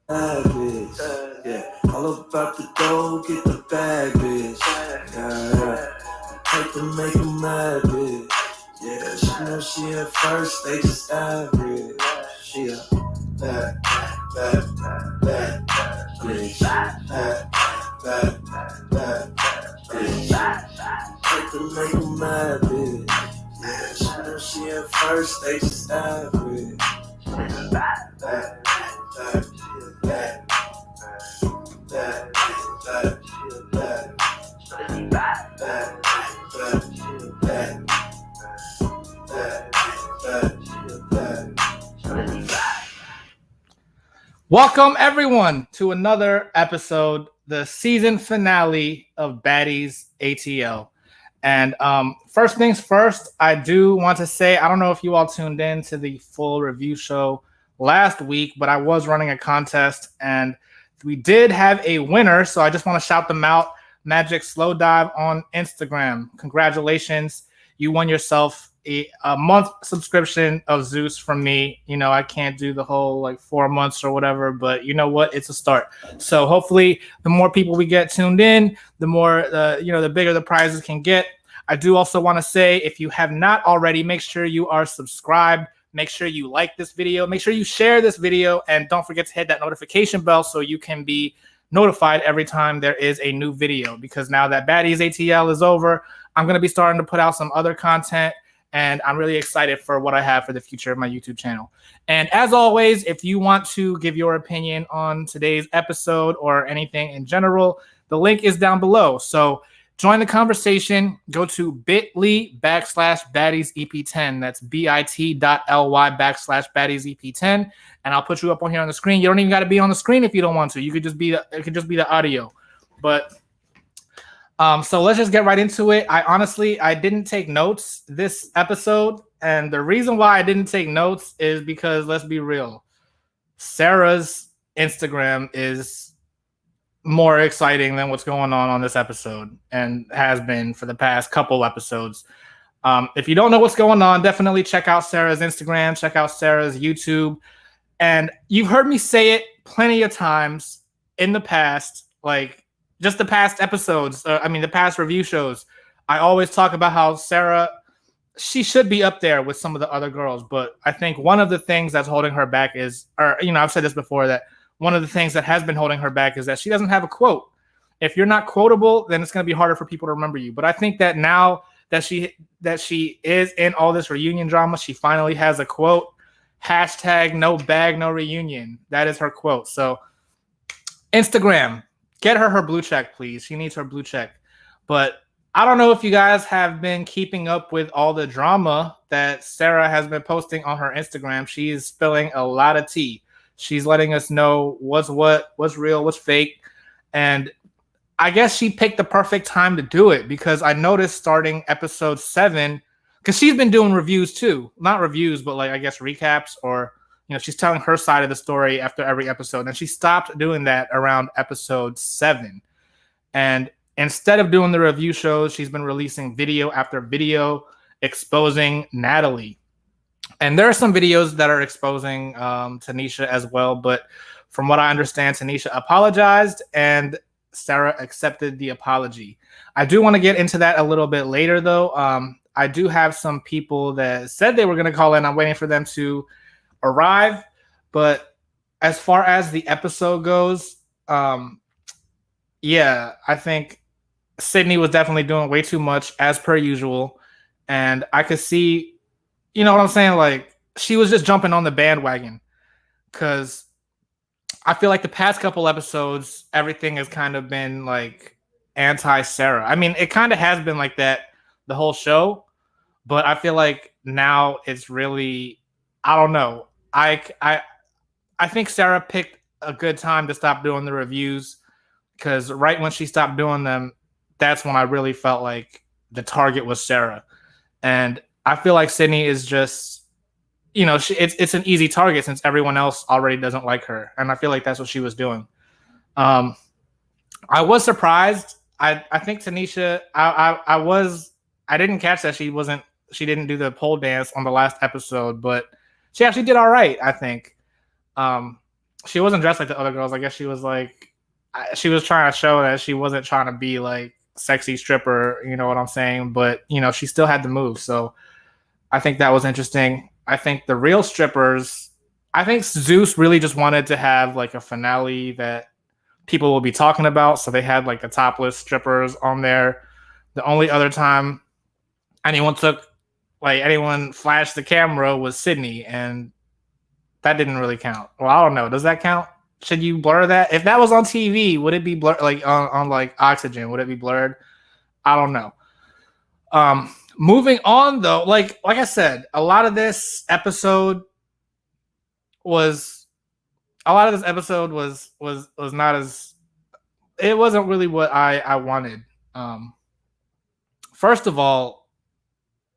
Bad bitch. Yeah. All about to go get the bad bitch. Yeah. Take to make a mad bitch. Yeah. She know she at first, they just average. She a bad, bad, bad bitch. Bad, bad, bad bitch. Take to make a mad bitch. Yeah. She know she at first, they just average. Bad, bad, bad. Welcome everyone to another episode, the season finale of Baddies ATL. And first things first, I do want to say I don't know if you all tuned in to the full review show last week, but I was running a contest and we did have a winner. So I just want to shout them out. Magic Slow Dive on Instagram. Congratulations. You won yourself a month subscription of Zeus from me. You know, I can't do the whole like 4 months or whatever, but you know what? It's a start. So hopefully the more people we get tuned in, the more, the bigger the prizes can get. I do also want to say, if you have not already, make sure you are subscribed. Make sure you like this video. Make sure you share this video. And don't forget to hit that notification bell so you can be notified every time there is a new video. Because now that Baddies ATL is over, I'm going to be starting to put out some other content. And I'm really excited for what I have for the future of my YouTube channel. And as always, if you want to give your opinion on today's episode or anything in general, the link is down below. So join the conversation. Go to bit.ly/baddiesep10. That's bit.ly/baddiesep10. And I'll put you up on here on the screen. You don't even got to be on the screen if you don't want to. It could just be the audio. But so let's just get right into it. I didn't take notes this episode. And the reason why I didn't take notes is because, let's be real, Sarah's Instagram is more exciting than what's going on this episode and has been for the past couple episodes. If you don't know what's going on, definitely check out Sarah's Instagram, check out Sarah's YouTube. And you've heard me say it plenty of times in the past, like just the past episodes, the past review shows. I always talk about how Sarah, she should be up there with some of the other girls. But I think one of the things that's holding her back is, I've said this before, that one of the things that has been holding her back is that she doesn't have a quote. If you're not quotable, then it's going to be harder for people to remember you. But I think that now that she is in all this reunion drama, she finally has a quote. Hashtag no bag, no reunion. That is her quote. So Instagram, get her blue check, please. She needs her blue check. But I don't know if you guys have been keeping up with all the drama that Sarah has been posting on her Instagram. She is spilling a lot of tea. She's letting us know what's real, what's fake. And I guess she picked the perfect time to do it, because I noticed starting episode 7, because she's been doing reviews too. Not reviews, but like, I guess, recaps, or she's telling her side of the story after every episode. And she stopped doing that around episode 7. And instead of doing the review shows, she's been releasing video after video exposing Natalie. And there are some videos that are exposing Tanisha as well. But from what I understand, Tanisha apologized and Sarah accepted the apology. I do want to get into that a little bit later, though. I do have some people that said they were going to call in. I'm waiting for them to arrive. But as far as the episode goes, I think Sydney was definitely doing way too much, as per usual. And I could see, you know what I'm saying? Like, she was just jumping on the bandwagon, because I feel like the past couple episodes, everything has kind of been like anti-Sarah. I mean, it kind of has been like that the whole show, but I feel like now it's really, I don't know. I think Sarah picked a good time to stop doing the reviews, because right when she stopped doing them, that's when I really felt like the target was Sarah. And I feel like Sydney is just, it's an easy target since everyone else already doesn't like her. And I feel like that's what she was doing. I was surprised. I think Tanisha, I didn't catch that she didn't do the pole dance on the last episode, but she actually did all right, I think. she wasn't dressed like the other girls. I guess she was like, she was trying to show that she wasn't trying to be like sexy stripper. You know what I'm saying? But you know, she still had the move. So I think that was interesting. I think the real strippers. I think Zeus really just wanted to have like a finale that people will be talking about. So they had like the topless strippers on there. The only other time anyone flashed the camera was Sydney, and that didn't really count. Well, I don't know. Does that count? Should you blur that? If that was on TV, would it be blurred? Like on like Oxygen, would it be blurred? I don't know. Moving on though, like I said, a lot of this episode was not as, it wasn't really what I wanted. First of all,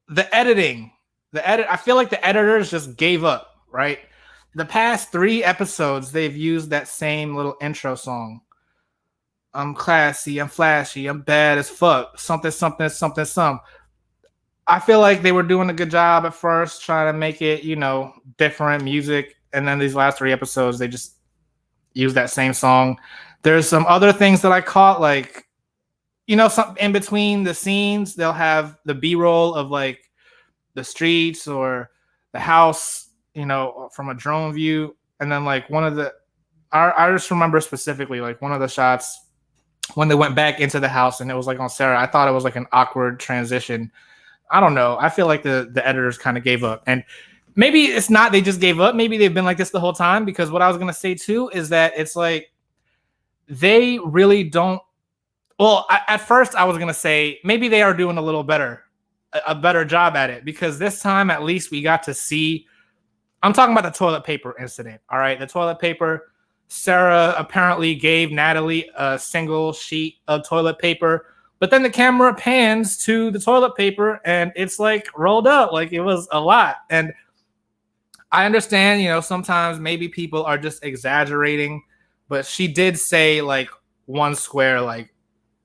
the editing, I feel like the editors just gave up, right? The past 3 episodes, they've used that same little intro song. I'm classy, I'm flashy, I'm bad as fuck. Something, something, something, some. I feel like they were doing a good job at first, trying to make it, you know, different music. And then these last 3 episodes, they just use that same song. There's some other things that I caught, like, you know, some in between the scenes, they'll have the B-roll of like the streets or the house, you know, from a drone view. And then like one of the, I just remember specifically like one of the shots when they went back into the house and it was like on Sarah. I thought it was like an awkward transition. I don't know. I feel like the editors kind of gave up. And maybe it's not they just gave up. Maybe they've been like this the whole time, because what I was going to say too is that it's like they really don't. Well, at first I was going to say maybe they are doing a little better, a better job at it, because this time at least we got to see. I'm talking about the toilet paper incident. All right. The toilet paper. Sarah apparently gave Natalie a single sheet of toilet paper, but then the camera pans to the toilet paper and it's like rolled up. Like it was a lot. And I understand, you know, sometimes maybe people are just exaggerating, but she did say like one square, like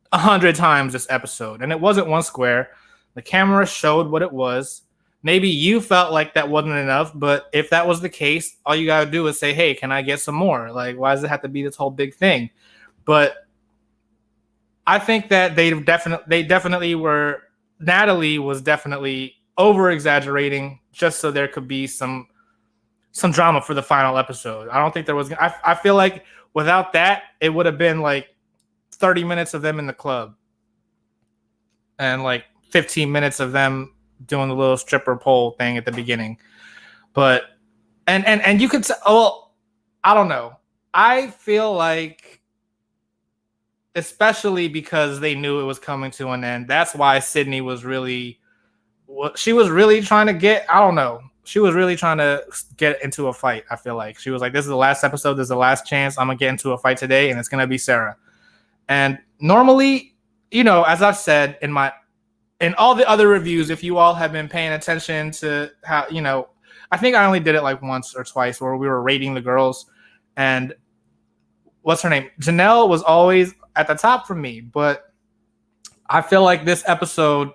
100 times this episode. And it wasn't one square. The camera showed what it was. Maybe you felt like that wasn't enough, but if that was the case, all you got to do is say, hey, can I get some more? Like, why does it have to be this whole big thing? But I think that they definitely were, Natalie was definitely over exaggerating just so there could be some drama for the final episode. I don't think there was, I feel like without that, it would have been like 30 minutes of them in the club and like 15 minutes of them doing the little stripper pole thing at the beginning. But and you could say, well, I don't know. I feel like, especially because they knew it was coming to an end, that's why Sydney was really, she was really trying to get, I don't know. She was really trying to get into a fight. I feel like she was like, this is the last episode. This is the last chance. I'm going to get into a fight today, and it's going to be Sarah. And normally, you know, as I've said in all the other reviews, if you all have been paying attention to how, you know, I think I only did it like once or twice where we were rating the girls, and what's her name? Janelle was always at the top for me, but I feel like this episode,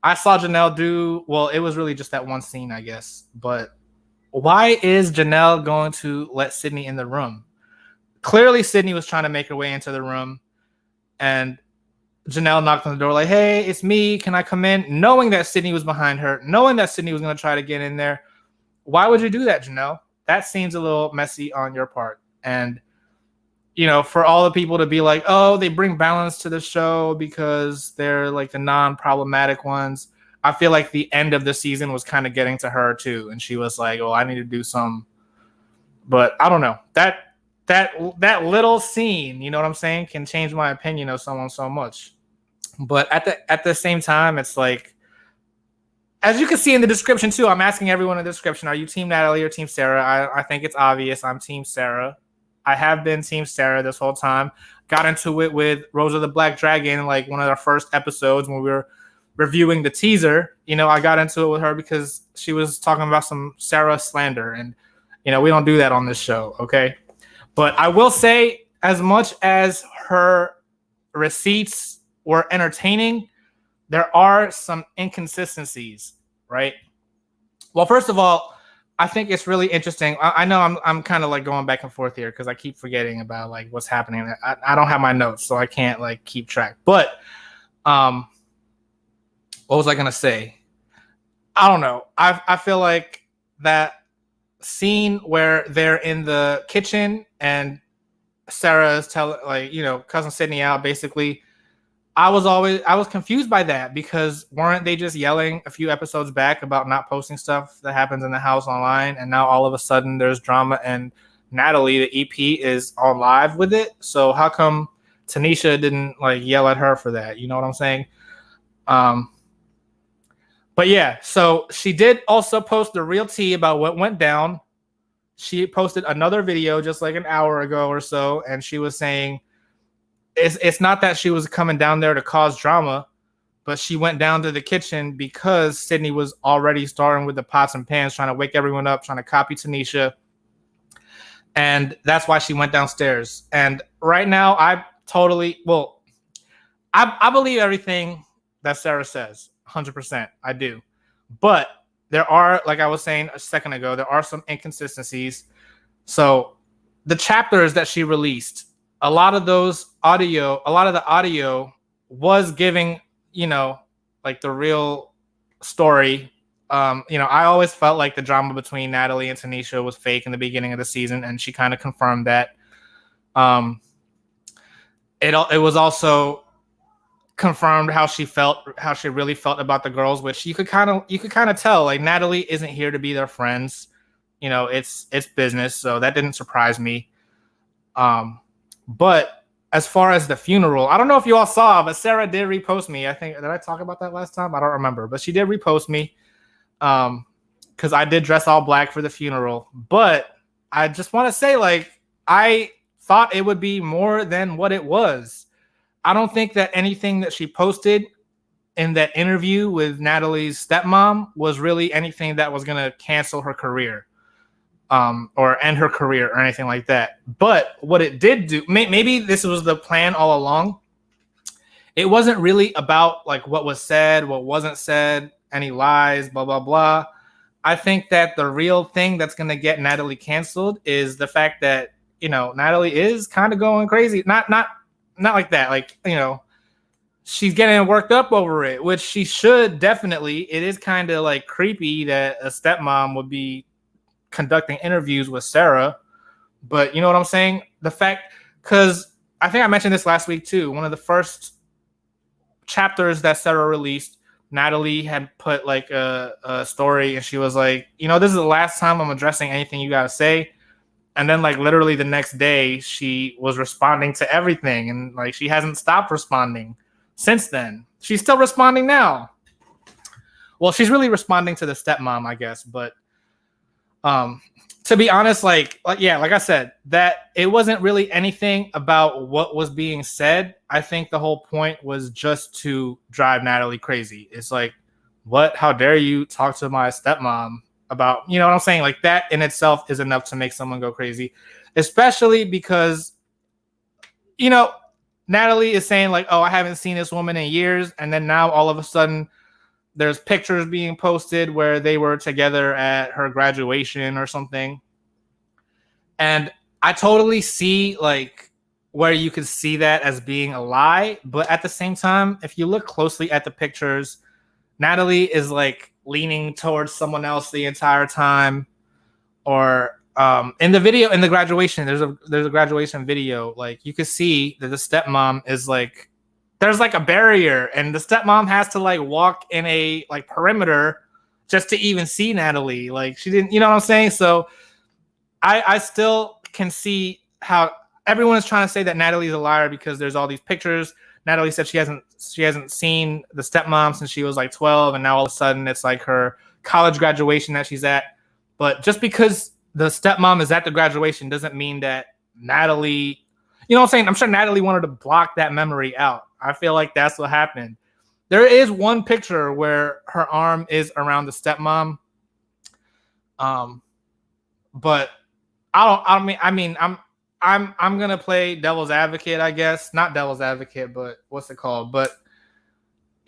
I saw Janelle do, well, it was really just that one scene, I guess. But why is Janelle going to let Sydney in the room? Clearly, Sydney was trying to make her way into the room, and Janelle knocked on the door like, hey, it's me. Can I come in? Knowing that Sydney was behind her, knowing that Sydney was going to try to get in there. Why would you do that, Janelle? That seems a little messy on your part. And, you know, for all the people to be like, oh, they bring balance to the show because they're like the non-problematic ones. I feel like the end of the season was kind of getting to her too. And she was like, oh, I need to do some. But I don't know. That little scene, you know what I'm saying, can change my opinion of someone so much. But at the same time, it's like, as you can see in the description too, I'm asking everyone in the description, are you Team Natalie or Team Sarah? I think it's obvious I'm Team Sarah. I have been Team Sarah this whole time. Got into it with Rosa the Black Dragon, like one of our first episodes when we were reviewing the teaser. You know, I got into it with her because she was talking about some Sarah slander. And, you know, we don't do that on this show, okay? But I will say, as much as her receipts were entertaining, there are some inconsistencies, right? Well, first of all, I think it's really interesting. I know I'm kind of like going back and forth here because I keep forgetting about like what's happening. I don't have my notes, so I can't like keep track. But what was I gonna say? I don't know. I feel like that scene where they're in the kitchen and Sarah is telling like, you know, cousin Sydney out basically. I was confused by that because weren't they just yelling a few episodes back about not posting stuff that happens in the house online, and now all of a sudden there's drama and Natalie, the EP, is on live with it. So how come Tanisha didn't like yell at her for that? You know what I'm saying? But yeah, so she did also post the real tea about what went down. She posted another video just like an hour ago or so, and she was saying it's not that she was coming down there to cause drama, but she went down to the kitchen because Sydney was already starting with the pots and pans, trying to wake everyone up, trying to copy Tanisha. And that's why she went downstairs. And right now, I believe everything that Sarah says, 100%. I do. But there are, like I was saying a second ago, there are some inconsistencies. So the chapters that she released, a lot of the audio was giving, you know, like the real story. You know, I always felt like the drama between Natalie and Tanisha was fake in the beginning of the season, and she kind of confirmed that. It was also confirmed how she really felt about the girls, which you could kind of tell. Like Natalie isn't here to be their friends. You know, it's business, so that didn't surprise me. But as far as the funeral, I don't know if you all saw, but Sarah did repost me. I think, did I talk about that last time? I don't remember, but she did repost me because I did dress all black for the funeral. But I just want to say, like, I thought it would be more than what it was. I don't think that anything that she posted in that interview with Natalie's stepmom was really anything that was going to cancel her career. Or end her career or anything like that. But what it did do, maybe this was the plan all along. It wasn't really about like what was said, what wasn't said, any lies, blah, blah, blah. I think that the real thing that's going to get Natalie canceled is the fact that, you know, Natalie is kind of going crazy. Not like that. Like, you know, she's getting worked up over it, which she should definitely. It is kind of like creepy that a stepmom would be conducting interviews with Sarah, but you know what I'm saying? The fact, because I think I mentioned this last week too. One of the first chapters that Sarah released, Natalie had put like a story, and she was like, you know, this is the last time I'm addressing anything you gotta say. And then like literally the next day, she was responding to everything, and like she hasn't stopped responding since then. She's still responding now. Well, she's really responding to the stepmom, I guess, but to be honest, like I said, that it wasn't really anything about what was being said. I think the whole point was just to drive Natalie crazy. It's like, what? How dare you talk to my stepmom about, you know what I'm saying? Like that in itself is enough to make someone go crazy, especially because, you know, Natalie is saying like, oh, I haven't seen this woman in years. And then now all of a sudden, there's pictures being posted where they were together at her graduation or something. And I totally see like where you could see that as being a lie. But at the same time, if you look closely at the pictures, Natalie is like leaning towards someone else the entire time. Or in the video, in the graduation, there's a graduation video. Like you could see that the stepmom is like, there's like a barrier, and the stepmom has to like walk in a like perimeter just to even see Natalie. Like she didn't, you know what I'm saying? So I still can see how everyone is trying to say that Natalie's a liar because there's all these pictures. Natalie said she hasn't seen the stepmom since she was like 12, and now all of a sudden it's like her college graduation that she's at. But just because the stepmom is at the graduation doesn't mean that Natalie, you know what I'm saying? I'm sure Natalie wanted to block that memory out. I feel like that's what happened. There is one picture where her arm is around the stepmom. But I'm gonna play devil's advocate, I guess. Not devil's advocate, but what's it called? But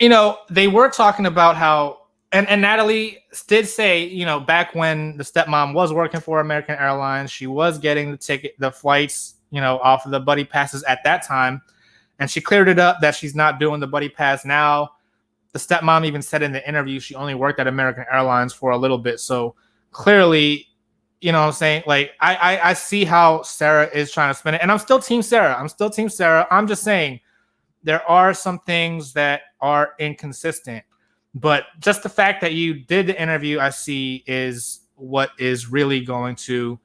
you know, they were talking about how and Natalie did say, you know, back when the stepmom was working for American Airlines, she was getting the flights, you know, off of the buddy passes at that time. And she cleared it up that she's not doing the buddy pass now. The stepmom even said in the interview she only worked at American Airlines for a little bit. So clearly, you know what I'm saying? Like, I see how Sarah is trying to spin it. And I'm still Team Sarah. I'm just saying there are some things that are inconsistent. But just the fact that you did the interview, I see, is what is really going to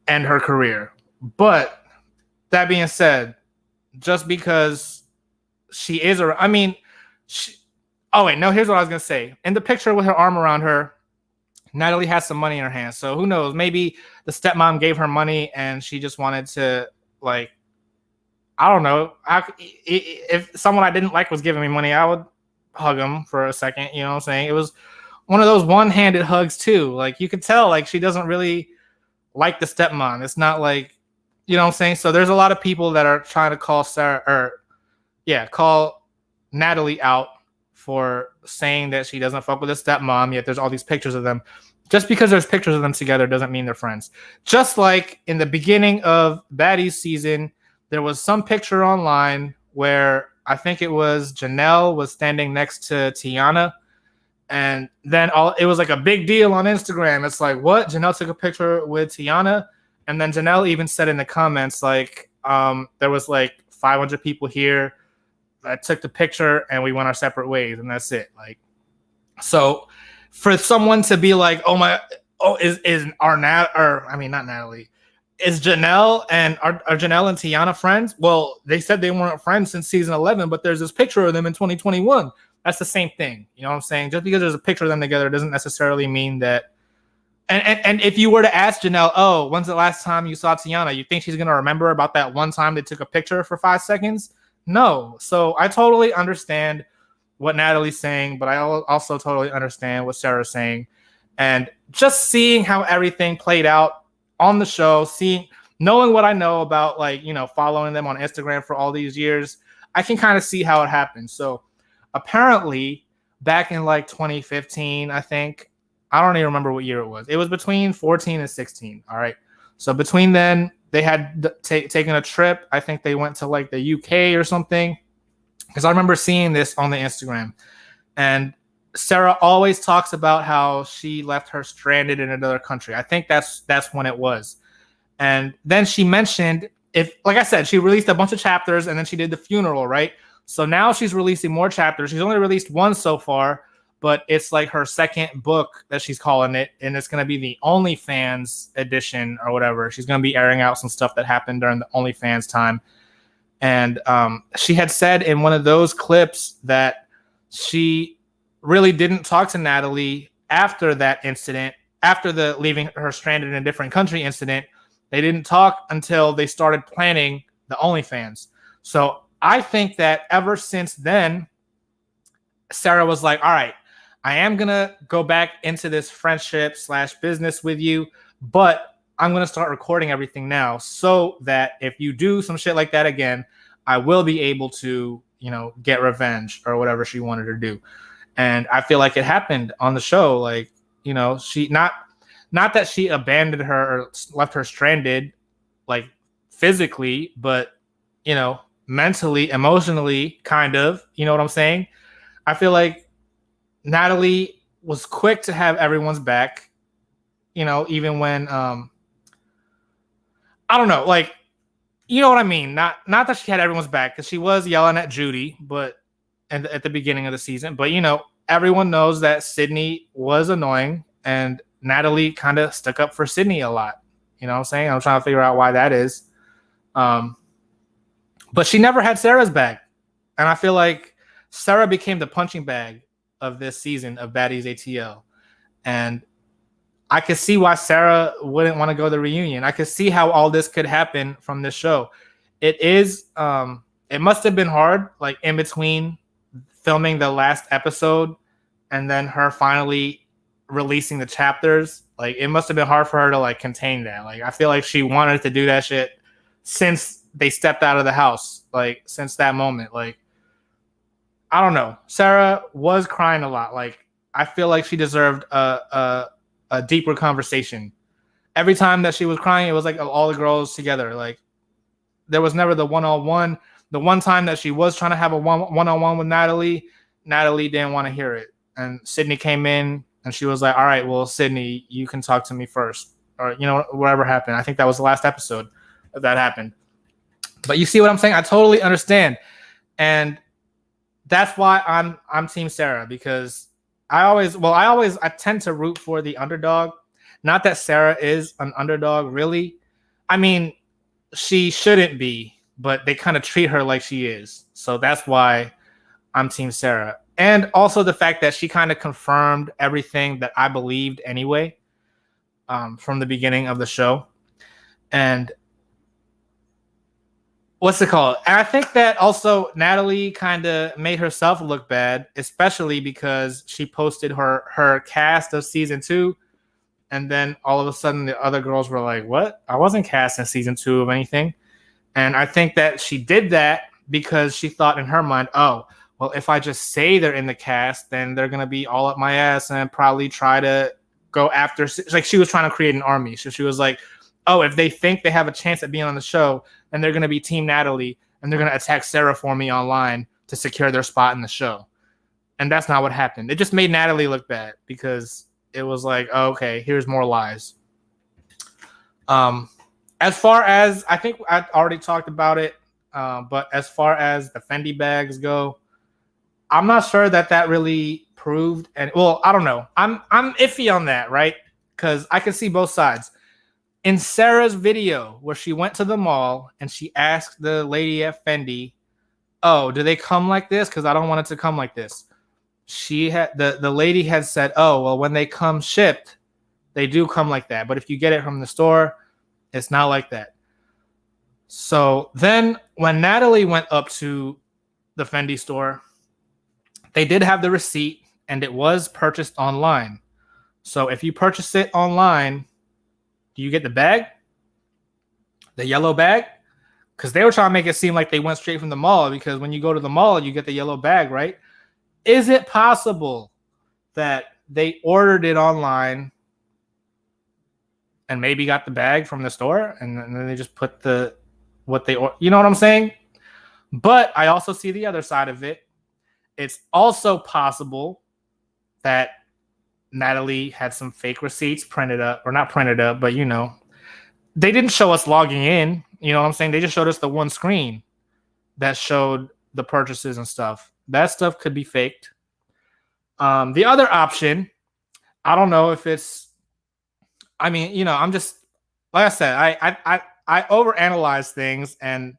end her career. But that being said, just because she is here's what I was gonna say. In the picture with her arm around her, Natalie has some money in her hands. So who knows? Maybe the stepmom gave her money and she just wanted to, like, I don't know. If someone I didn't like was giving me money, I would hug him for a second. You know what I'm saying? It was one of those one-handed hugs too. Like, you could tell, like, she doesn't really like the stepmom. It's not like, you know what I'm saying? So there's a lot of people that are trying to call call Natalie out for saying that she doesn't fuck with the stepmom, yet there's all these pictures of them. Just because there's pictures of them together doesn't mean they're friends. Just like in the beginning of Baddies season, there was some picture online where I think it was Janelle was standing next to Tiana, and then it was like a big deal on Instagram. It's like, what? Janelle took a picture with Tiana? And then Janelle even said in the comments, like, there was like 500 people here. I took the picture and we went our separate ways, and that's it. Like, so for someone to be like, not Natalie, is Janelle and are Janelle and Tiana friends? Well, they said they weren't friends since season 11, but there's this picture of them in 2021. That's the same thing. You know what I'm saying? Just because there's a picture of them together doesn't necessarily mean that. And if you were to ask Janelle, oh, when's the last time you saw Tiana? You think she's going to remember about that one time they took a picture for 5 seconds? No. So I totally understand what Natalie's saying, but I also totally understand what Sarah's saying. And just seeing how everything played out on the show, knowing what I know about, like, you know, following them on Instagram for all these years, I can kind of see how it happened. So apparently back in like 2015, I think, I don't even remember what year it was. It was between 14 and 16. All right. So between then, they had taken a trip. I think they went to like the UK or something, because I remember seeing this on the Instagram. And Sarah always talks about how she left her stranded in another country. I think that's when it was. And then she mentioned, like I said, she released a bunch of chapters and then she did the funeral, right? So now she's releasing more chapters. She's only released one so far, but it's like her second book that she's calling it, and it's going to be the OnlyFans edition or whatever. She's going to be airing out some stuff that happened during the OnlyFans time. And she had said in one of those clips that she really didn't talk to Natalie after that incident, after the leaving her stranded in a different country incident. They didn't talk until they started planning the OnlyFans. So I think that ever since then, Sarah was like, all right, I am going to go back into this friendship / business with you, but I'm going to start recording everything now so that if you do some shit like that again, I will be able to, you know, get revenge or whatever she wanted to do. And I feel like it happened on the show. Like, you know, she not that she abandoned her or left her stranded, like physically, but, you know, mentally, emotionally, kind of, you know what I'm saying? I feel like Natalie was quick to have everyone's back, you know, even when, I don't know, like, you know what I mean? Not that she had everyone's back, because she was yelling at Judy, but at the beginning of the season, but, you know, everyone knows that Sydney was annoying, and Natalie kind of stuck up for Sydney a lot. You know what I'm saying? I'm trying to figure out why that is. But she never had Sarah's back. And I feel like Sarah became the punching bag of this season of Baddies ATL. And I could see why Sarah wouldn't want to go to the reunion. I could see how all this could happen from this show. It must have been hard, like in between filming the last episode and then her finally releasing the chapters. Like, it must have been hard for her to like contain that. Like, I feel like she wanted to do that shit since they stepped out of the house, like since that moment. Like, I don't know. Sarah was crying a lot. Like, I feel like she deserved a deeper conversation. Every time that she was crying, it was like all the girls together. Like there was never the one-on-one. The one time that she was trying to have a one-on-one with Natalie, Natalie didn't want to hear it. And Sydney came in and she was like, all right, well, Sydney, you can talk to me first. Or, you know, whatever happened. I think that was the last episode that happened. But you see what I'm saying? I totally understand. And that's why I'm Team Sarah, because I tend to root for the underdog. Not that Sarah is an underdog, really. I mean, she shouldn't be, but they kind of treat her like she is. So that's why I'm Team Sarah. And also the fact that she kind of confirmed everything that I believed anyway, from the beginning of the show. And what's it called? And I think that also Natalie kind of made herself look bad, especially because she posted her cast of season 2. And then all of a sudden the other girls were like, what? I wasn't cast in season 2 of anything. And I think that she did that because she thought in her mind, oh, well, if I just say they're in the cast, then they're going to be all up my ass and probably try to go after. Like she was trying to create an army. So she was like, oh, if they think they have a chance at being on the show, then they're going to be Team Natalie and they're going to attack Sarah for me online to secure their spot in the show. And that's not what happened. It just made Natalie look bad because it was like, oh, okay, here's more lies. As far as, I think I already talked about it, but as far as the Fendi bags go, I'm not sure that really proved. And well, I don't know. I'm iffy on that, right? Because I can see both sides. In Sarah's video where she went to the mall and she asked the lady at Fendi, oh, do they come like this? Because I don't want it to come like this. She had the lady had said, oh, well, when they come shipped, they do come like that. But if you get it from the store, it's not like that. So then when Natalie went up to the Fendi store, they did have the receipt and it was purchased online. So if you purchase it online, do you get the bag? The yellow bag? Because they were trying to make it seem like they went straight from the mall, because when you go to the mall, you get the yellow bag, right? Is it possible that they ordered it online and maybe got the bag from the store and then they just put you know what I'm saying? But I also see the other side of it. It's also possible that Natalie had some fake receipts printed up, or not printed up, but you know, they didn't show us logging in. You know what I'm saying? They just showed us the one screen that showed the purchases and stuff. That stuff could be faked. The other option, I don't know if it's, I mean, you know, I'm just, like I said, I overanalyze things, and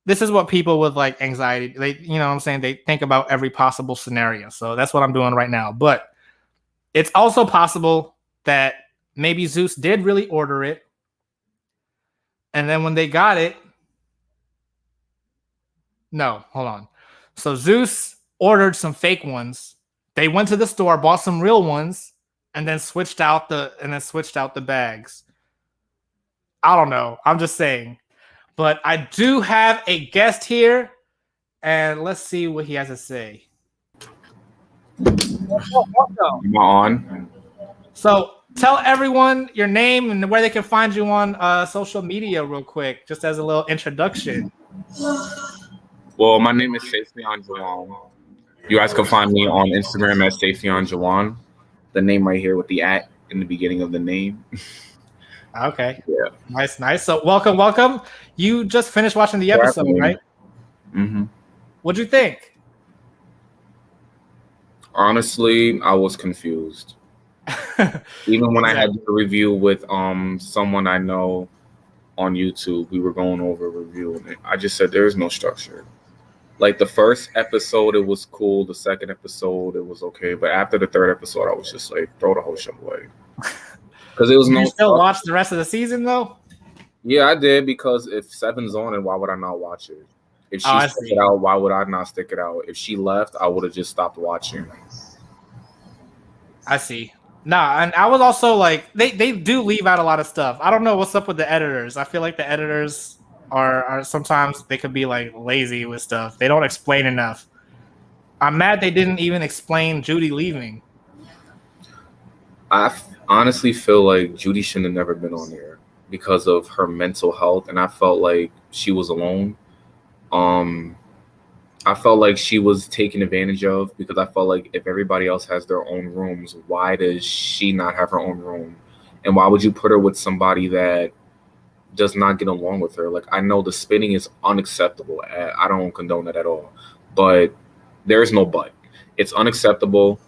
this is what people with like anxiety, they, you know what I'm saying? They think about every possible scenario. So that's what I'm doing right now. But it's also possible that maybe Zeus did really order it. And then when they got it, no, hold on. So Zeus ordered some fake ones. They went to the store, bought some real ones, and then switched out the bags. I don't know. I'm just saying. But I do have a guest here, and let's see what he has to say. Welcome. I'm on. So tell everyone your name and where they can find you on social media real quick, just as a little introduction. Well, my name is Safeon Jawan. You guys can find me on Instagram at Safeon Jawan. The name right here with the @ in the beginning of the name. Okay. Yeah. Nice. So welcome. You just finished watching the episode, right? Mm-hmm. What'd you think? Honestly, I was confused. Even when I had the review with someone I know on YouTube, we were going over a review, and I just said there is no structure. Like the first episode, it was cool. The second episode, it was okay. But after the third episode, I was just like, throw the whole show away. Because it was you still watch the rest of the season though? Yeah, I did, because if 7's on, and why would I not watch it? If she stuck it out, why would I not stick it out? If she left, I would have just stopped watching. I see. Nah, and I was also like, they do leave out a lot of stuff. I don't know what's up with the editors. I feel like the editors are sometimes they could be like lazy with stuff. They don't explain enough. I'm mad they didn't even explain Judy leaving. Honestly feel like Judy shouldn't have never been on there because of her mental health, and I felt like she was alone. Um, I felt like she was taken advantage of because I felt like if everybody else has their own rooms, why does she not have her own room? And why would you put her with somebody that does not get along with her? Like, I know the spitting is unacceptable. I don't condone it at all. But there's no but. It's unacceptable.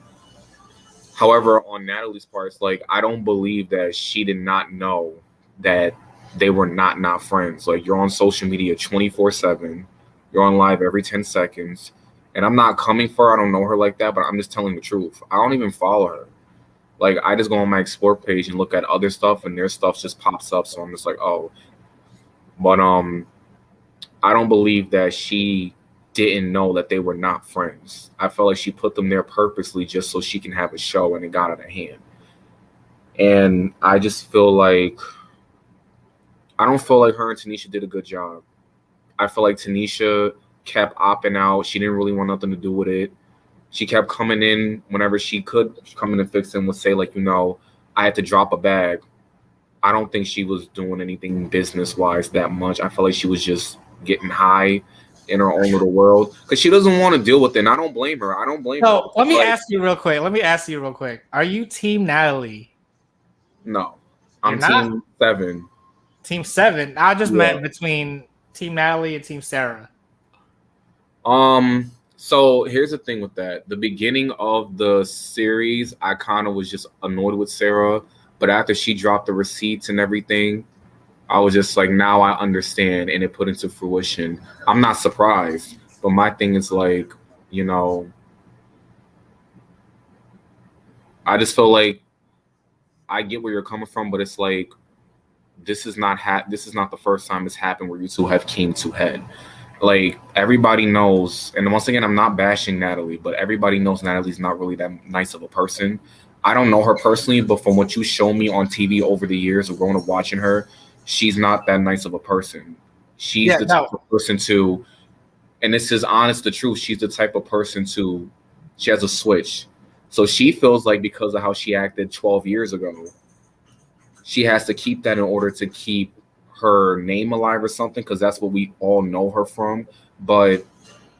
However, on Natalie's part, it's like I don't believe that she did not know that they were not friends. Like, you're on social media 24/7. You're on live every 10 seconds. And I'm not coming for her. I don't know her like that, but I'm just telling the truth. I don't even follow her. Like, I just go on my explore page and look at other stuff, and their stuff just pops up. So I'm just like, oh. But I don't believe that she didn't know that they were not friends. I felt like she put them there purposely just so she can have a show, and it got out of hand. And I just feel like I don't feel like her and Tanisha did a good job. I feel like Tanisha kept opting out. She didn't really want nothing to do with it. She kept coming in whenever she could come in and fix and would say, like, I had to drop a bag. I don't think she was doing anything business-wise that much. I felt like she was just getting high in her own little world because she doesn't want to deal with it. And I don't blame her. So let me ask you real quick. Are you Team Natalie? No, I'm You're not? Team 7. Team 7. I just meant between Team Natalie and Team Sarah. So here's the thing with that. The beginning of the series, I kind of was just annoyed with Sarah, but after she dropped the receipts and everything, I was just like, now I understand, and it put into fruition. I'm not surprised, but my thing is like, I just feel like I get where you're coming from, but it's like this is not the first time it's happened where you two have came to head. Like, everybody knows, and once again, I'm not bashing Natalie, but everybody knows Natalie's not really that nice of a person. I don't know her personally, but from what you show me on TV over the years of growing up watching her, she's not that nice of a person. She's the type of person to, and this is honest, the truth, she's the type of person to, she has a switch. So she feels like because of how she acted 12 years ago, she has to keep that in order to keep her name alive or something, because that's what we all know her from. But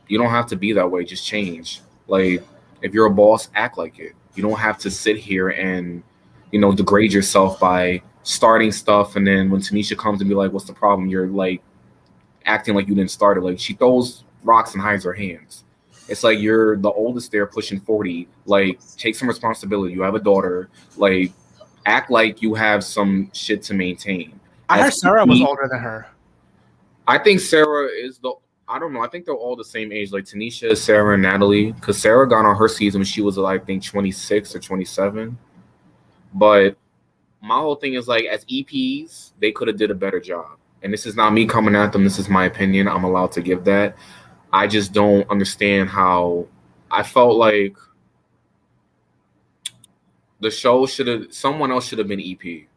you don't have to be that way. Just change. Like, if you're a boss, act like it. You don't have to sit here and degrade yourself by starting stuff, and then when Tanisha comes and be like, what's the problem, you're like acting like you didn't start it. Like, she throws rocks and hides her hands. It's like you're the oldest there, pushing 40. Like, take some responsibility. You have a daughter. Like, act like you have some shit to maintain. I heard Sarah was older than her. I think Sarah is I don't know. I think they're all the same age. Like, Tanisha, Sarah, and Natalie. Because Sarah got on her season when she was, I think, 26 or 27. But my whole thing is, like, as EPs, they could have did a better job. And this is not me coming at them. This is my opinion. I'm allowed to give that. I just don't understand how I felt like the show someone else should have been EP.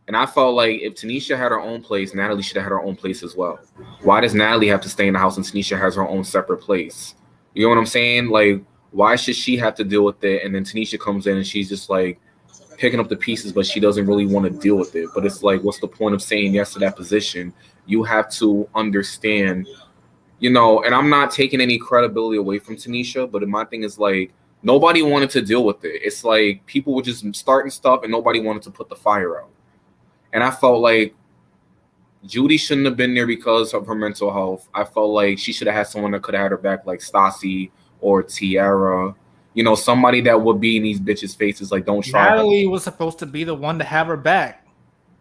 And I felt like if Tanisha had her own place, Natalie should have had her own place as well. Why does Natalie have to stay in the house and Tanisha has her own separate place? You know what I'm saying? Like, why should she have to deal with it? And then Tanisha comes in and she's just like picking up the pieces, but she doesn't really want to deal with it. But it's like, what's the point of saying yes to that position? You have to understand, and I'm not taking any credibility away from Tanisha, but my thing is like, nobody wanted to deal with it. It's like people were just starting stuff and nobody wanted to put the fire out. And I felt like Judy shouldn't have been there because of her mental health. I felt like she should have had someone that could have had her back, like Stassi or Tiara. Somebody that would be in these bitches' faces, like, don't try. Natalie was supposed to be the one to have her back.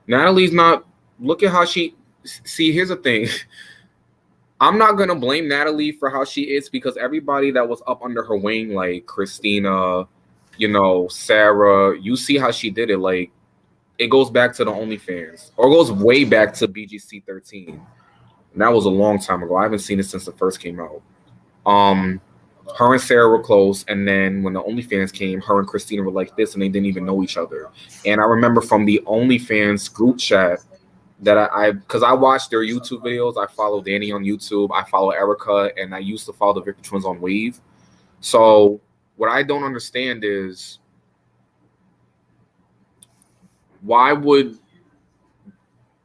Natalie's not. Look at how she. See, here's the thing. I'm not going to blame Natalie for how she is, because everybody that was up under her wing, like Christina, Sarah, you see how she did it. Like, it goes back to the OnlyFans, or it goes way back to BGC 13. And that was a long time ago. I haven't seen it since it first came out. Her and Sarah were close, and then when the OnlyFans came, her and Christina were like this, and they didn't even know each other. And I remember from the OnlyFans group chat that because I watched their YouTube videos. I follow Danny on YouTube. I follow Erica, and I used to follow the Victor Twins on Wave. So what I don't understand is why would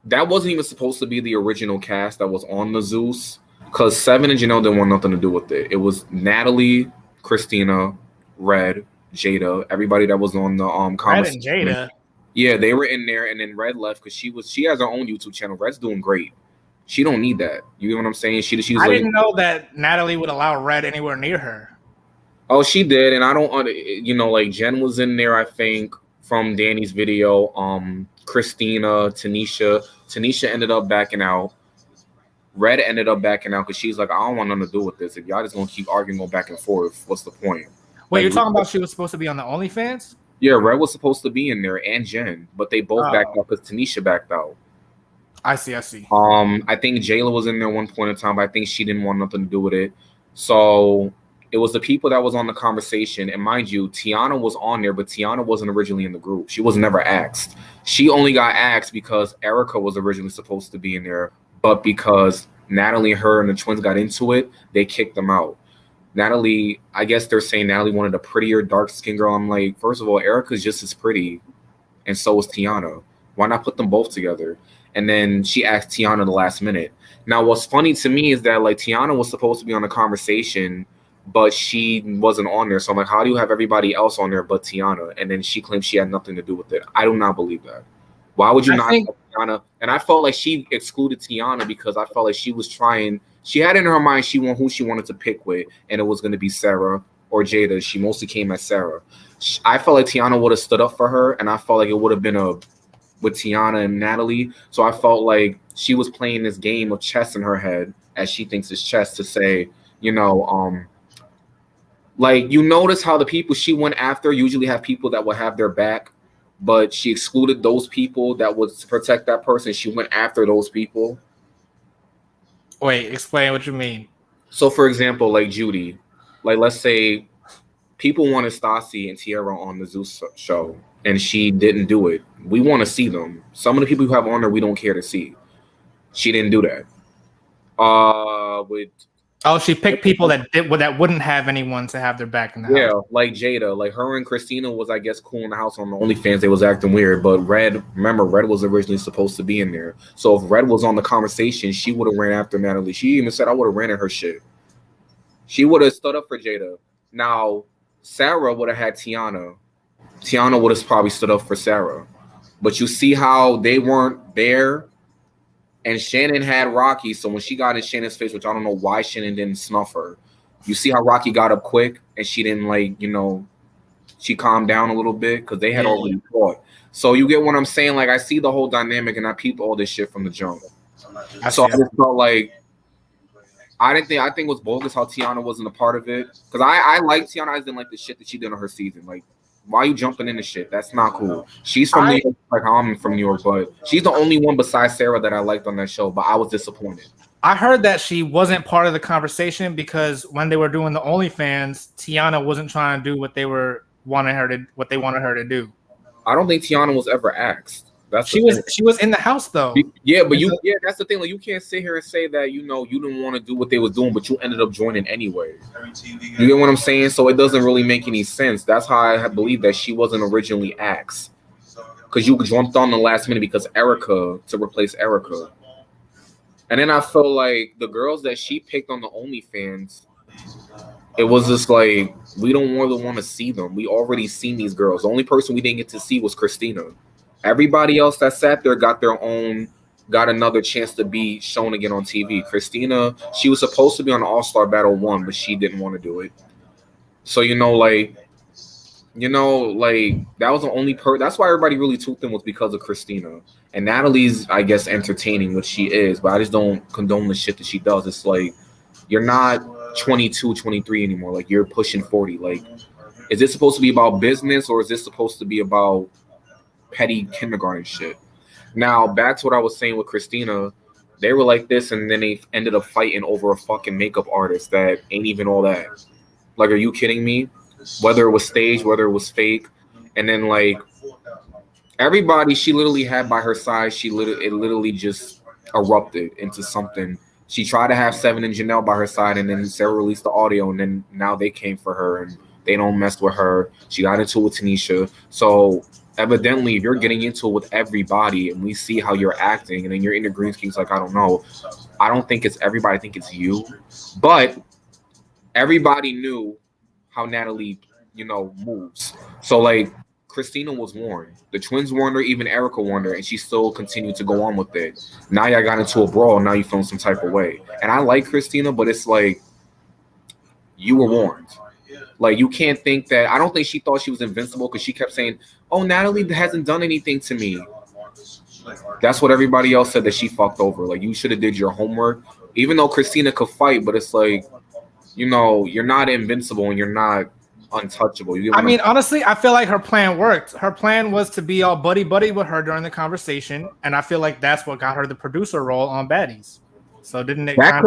that wasn't even supposed to be the original cast that was on the Zeus? Because Seven and Janelle didn't want nothing to do with it. It was Natalie, Christina, Red, Jada, everybody that was on the Red conversation. and Jada. Yeah, they were in there, and then Red left because she has her own YouTube channel. Red's doing great. She don't need that. You know what I'm saying? She's I like, didn't know that Natalie would allow Red anywhere near her. oh, she did, and I don't, like Jen was in there, I think, from Danny's video. Christina, Tanisha ended up backing out. Red ended up backing out because she's like, I don't want nothing to do with this. If y'all just gonna keep arguing, go back and forth, what's the point? Wait, you're talking about she was supposed to be on the OnlyFans? Yeah, Red was supposed to be in there and Jen, but they both backed out because Tanisha backed out. I see. I think Jayla was in there one point in time, but I think she didn't want nothing to do with it. So it was the people that was on the conversation. And mind you, Tiana was on there, but Tiana wasn't originally in the group. She was never asked. She only got asked because Erica was originally supposed to be in there, but because Natalie, her, and the twins got into it, they kicked them out. Natalie, I guess they're saying Natalie wanted a prettier, dark-skinned girl. I'm like, first of all, Erica's just as pretty, and so is Tiana. Why not put them both together? And then she asked Tiana the last minute. Now, what's funny to me is that, like, Tiana was supposed to be on the conversation, but she wasn't on there. So I'm like, how do you have everybody else on there but Tiana? And then she claimed she had nothing to do with it. I do not believe that. Why would you not have Tiana? And I felt like she excluded Tiana because I felt like she was trying. She had in her mind who she wanted to pick with, and it was going to be Sarah or Jada. She mostly came as Sarah. I felt like Tiana would have stood up for her, and I felt like it would have been with Tiana and Natalie. So I felt like she was playing this game of chess in her head, as she thinks it's chess, to say, like, you notice how the people she went after usually have people that will have their back, but she excluded those people that would protect that person. She went after those people. Wait, explain what you mean. So, for example, like Judy, like, let's say people wanted Stassi and Tierra on the Zeus show, and she didn't do it. We want to see them. Some of the people who have on there, we don't care to see. She didn't do that. She picked people that wouldn't have anyone to have their back in the house. Yeah, like Jada, like her and Christina was, I guess, cool in the house on the OnlyFans. They was acting weird, but Red was originally supposed to be in there. So if Red was on the conversation, she would have ran after Natalie. She even said, I would have ran at her shit. She would have stood up for Jada. Now, Sarah would have had Tiana. Tiana would have probably stood up for Sarah. But you see how they weren't there? And Shannon had Rocky, so when she got in Shannon's face, which I don't know why Shannon didn't snuff her, you see how Rocky got up quick and she didn't, she calmed down a little bit because they had already fought. So you get what I'm saying? Like, I see the whole dynamic and I peeped all this shit from the jump. So I just felt like I think it was bogus how Tiana wasn't a part of it. Because I like Tiana, I just didn't like the shit that she did on her season. Like, why are you jumping into shit? That's not cool. She's from New York, like I'm from New York, but she's the only one besides Sarah that I liked on that show, but I was disappointed. I heard that she wasn't part of the conversation because when they were doing the OnlyFans, Tiana wasn't trying to do what they wanted her to do. I don't think Tiana was ever asked. She was in the house though. Yeah, but that's the thing. Like, you can't sit here and say that you didn't want to do what they was doing, but you ended up joining anyway. You get what I'm saying? So it doesn't really make any sense. That's how I believe that she wasn't originally asked, because you jumped on the last minute because Erica to replace Erica. And then I felt like the girls that she picked on the OnlyFans, it was just like, we don't really want to see them. We already seen these girls. The only person we didn't get to see was Christina. Everybody else that sat there got another chance to be shown again on TV. Christina, she was supposed to be on the All-Star Battle 1, but she didn't want to do it. So, that was the only that's why everybody really took them, was because of Christina. And Natalie's, I guess, entertaining, which she is, but I just don't condone the shit that she does. It's like, you're not 22, 23 anymore. Like, you're pushing 40. Like, is this supposed to be about business, or is this supposed to be about petty kindergarten shit? Now, back to what I was saying with Christina, they were like this, and then they ended up fighting over a fucking makeup artist that ain't even all that. Like, are you kidding me? Whether it was staged, whether it was fake, and then like everybody she literally had by her side, it literally just erupted into something. She tried to have Seven and Janelle by her side, and then Sarah released the audio, and then now they came for her, and they don't mess with her. She got into it with Tanisha. So Evidently, if you're getting into it with everybody and we see how you're acting, and then you're in the green screen's like, I don't know. I don't think it's everybody. I think it's you. But everybody knew how Natalie, moves. So, like, Christina was warned. The twins warned her, even Erica warned her, and she still continued to go on with it. Now y'all got into a brawl, now you feeling some type of way. And I like Christina, but it's like, you were warned. Like, you can't think that. I don't think she thought she was invincible because she kept saying, oh, Natalie hasn't done anything to me. That's what everybody else said that she fucked over. Like, you should have did your homework. Even though Christina could fight, but it's like, you're not invincible and you're not untouchable. Honestly, I feel like her plan worked. Her plan was to be all buddy-buddy with her during the conversation, and I feel like that's what got her the producer role on Baddies. So didn't it? That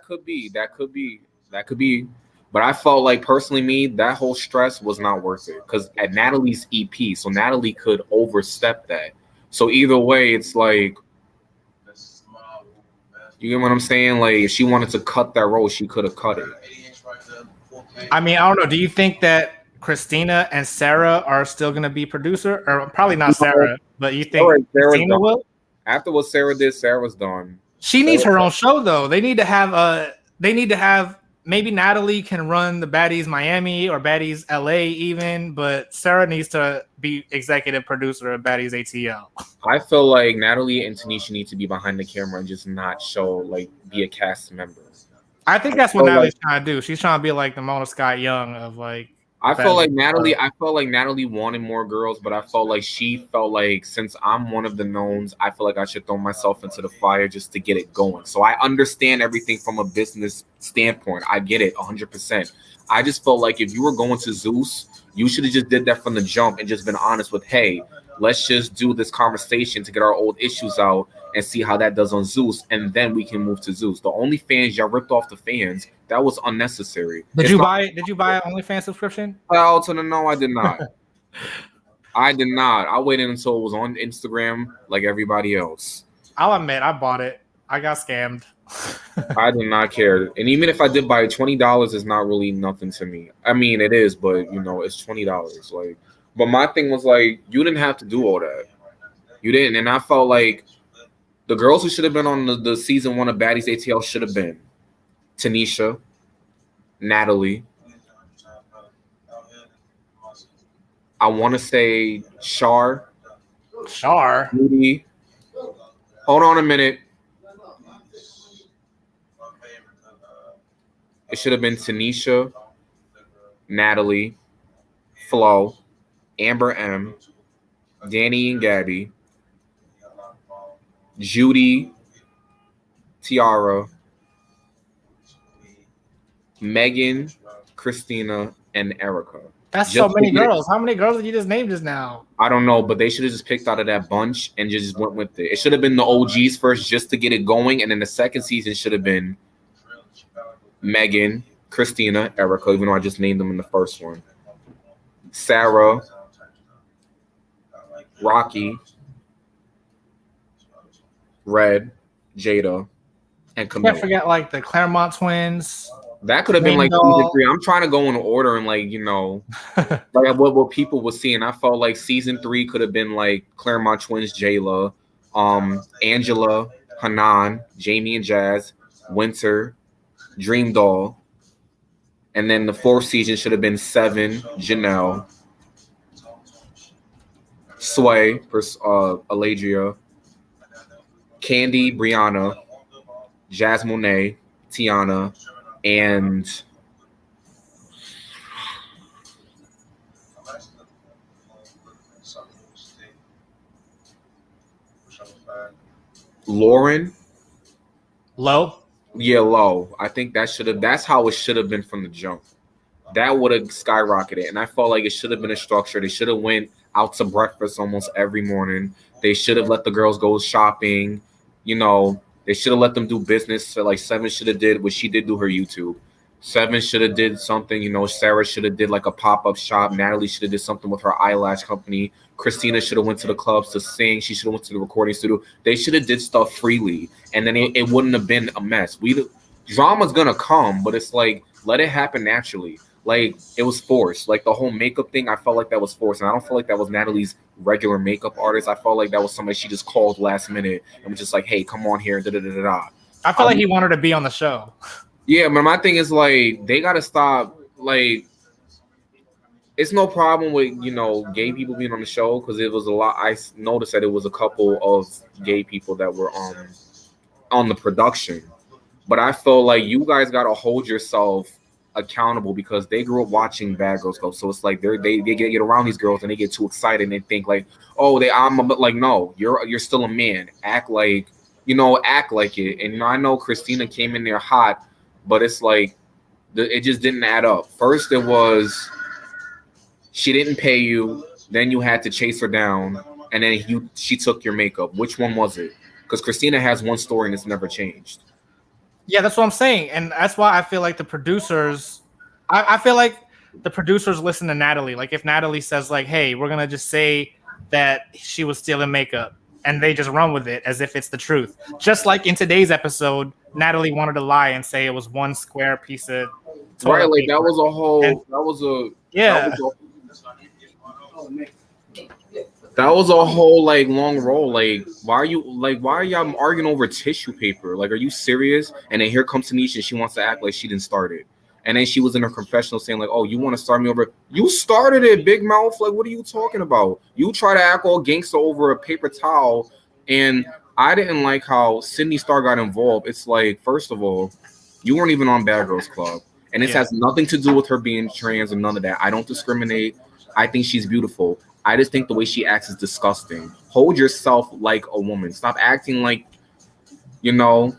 could be. But I felt like, personally, that whole stress was not worth it because at Natalie's EP, so Natalie could overstep that. So either way, it's like, you get what I'm saying? Like, if she wanted to cut that role, she could have cut it. I don't know. Do you think that Christina and Sarah are still going to be producer? Or probably not Sarah, but you think Christina will? After what Sarah did, Sarah's done. She needs her own show, though. They need to have maybe Natalie can run the Baddies Miami or Baddies LA even, but Sarah needs to be executive producer of Baddies ATL. I feel like Natalie and Tanisha need to be behind the camera and just not show, like, be a cast member. I think that's what Natalie's trying to do. She's trying to be like the Mona Scott Young of, like, I felt like Natalie wanted more girls, but I felt like she felt like, since I'm one of the knowns, I feel like I should throw myself into the fire just to get it going. So I understand everything from a business standpoint. I get it 100%. I just felt like if you were going to Zeus, you should have just did that from the jump and just been honest with, hey, let's just do this conversation to get our old issues out and see how that does on Zeus, and then we can move to Zeus. The OnlyFans, y'all ripped off the fans. That was unnecessary. Did you buy an OnlyFans subscription? Well, no, I did not. I did not. I waited until it was on Instagram like everybody else. I'll admit, I bought it. I got scammed. I did not care. And even if I did buy it, $20 is not really nothing to me. I mean, it is, but, it's $20. Like, but my thing was, like, you didn't have to do all that. You didn't. And I felt like the girls who should have been on the season 1 of Baddies ATL should have been Tanisha, Natalie. I want to say Shar. Moody. Hold on a minute. It should have been Tanisha, Natalie, Flo, Amber M, Danny and Gabby, Judy, Tiara, Megan, Christina, and Erica. That's so many girls. How many girls did you just name just now? I don't know, but they should have just picked out of that bunch and just went with it. It should have been the OGs first just to get it going, and then the second season should have been Megan, Christina, Erica, even though I just named them in the first one. Sarah, Rocky, Red, Jada, and Camille. Can't forget, like, the Claremont twins. That could have been like season 3. I'm trying to go in order and, like, like what people were seeing. I felt like season 3 could have been like Claremont twins, Jayla, Angela, Hanan, Jamie and Jazz, Winter, Dream Doll, and then the 4th season should have been Seven, Janelle, Sway, Aladria, Candy, Brianna, Jazz Monet, Tiana, and Lauren. Low? Yeah, Low. I think that's how it should have been from the jump. That would have skyrocketed. And I felt like it should have been a structure. They should have went out to breakfast almost every morning. They should have let the girls go shopping. They should have let them do business. So, like, Seven should have did what she did, do her YouTube. Seven should have did something. Sarah should have did like a pop-up shop. Natalie should have did something with her eyelash company. Christina should have went to the clubs to sing. She should have went to the recording studio. They should have did stuff freely, and then it wouldn't have been a mess. Drama's gonna come, but it's like, let it happen naturally. Like it was forced. Like the whole makeup thing, I felt like that was forced, and I don't feel like that was Natalie's regular makeup artist. I felt like that was somebody she just called last minute and was just like, "Hey, come on here." Da da da da da. I feel like he wanted to be on the show. Yeah, but my thing is like they gotta stop. Like, it's no problem with gay people being on the show because it was a lot. I noticed that it was a couple of gay people that were on the production, but I feel like you guys gotta hold yourself accountable because they grew up watching Bad Girls Club. So it's like they get around these girls and they get too excited and they think like, oh, but like no, you're still a man. Act like act like it. And I know Christina came in there hot, but it's like it just didn't add up. First it was she didn't pay you, then you had to chase her down, and then she took your makeup. Which one was it? Because Christina has one story and it's never changed. Yeah, that's what I'm saying. And that's why I feel like the producers, I feel like the producers listen to Natalie. Like if Natalie says like, hey, we're going to just say that she was stealing makeup and they just run with it as if it's the truth. Just like in today's episode, Natalie wanted to lie and say it was one square piece of toilet right, like paper. that was a whole, And, that was a, yeah. That was a whole like long roll. Like, why are y'all arguing over tissue paper? Like, are you serious? And then here comes Tanisha and she wants to act like she didn't start it. And then she was in her confessional saying, like, oh, you want to start me over? You started it, big mouth. Like, what are you talking about? You try to act all gangster over a paper towel. And I didn't like how Sydney Starr got involved. It's like, first of all, you weren't even on Bad Girls Club. And this has nothing to do with her being trans and none of that. I don't discriminate. I think she's beautiful. I just think the way she acts is disgusting. Hold yourself like a woman. Stop acting like, I'm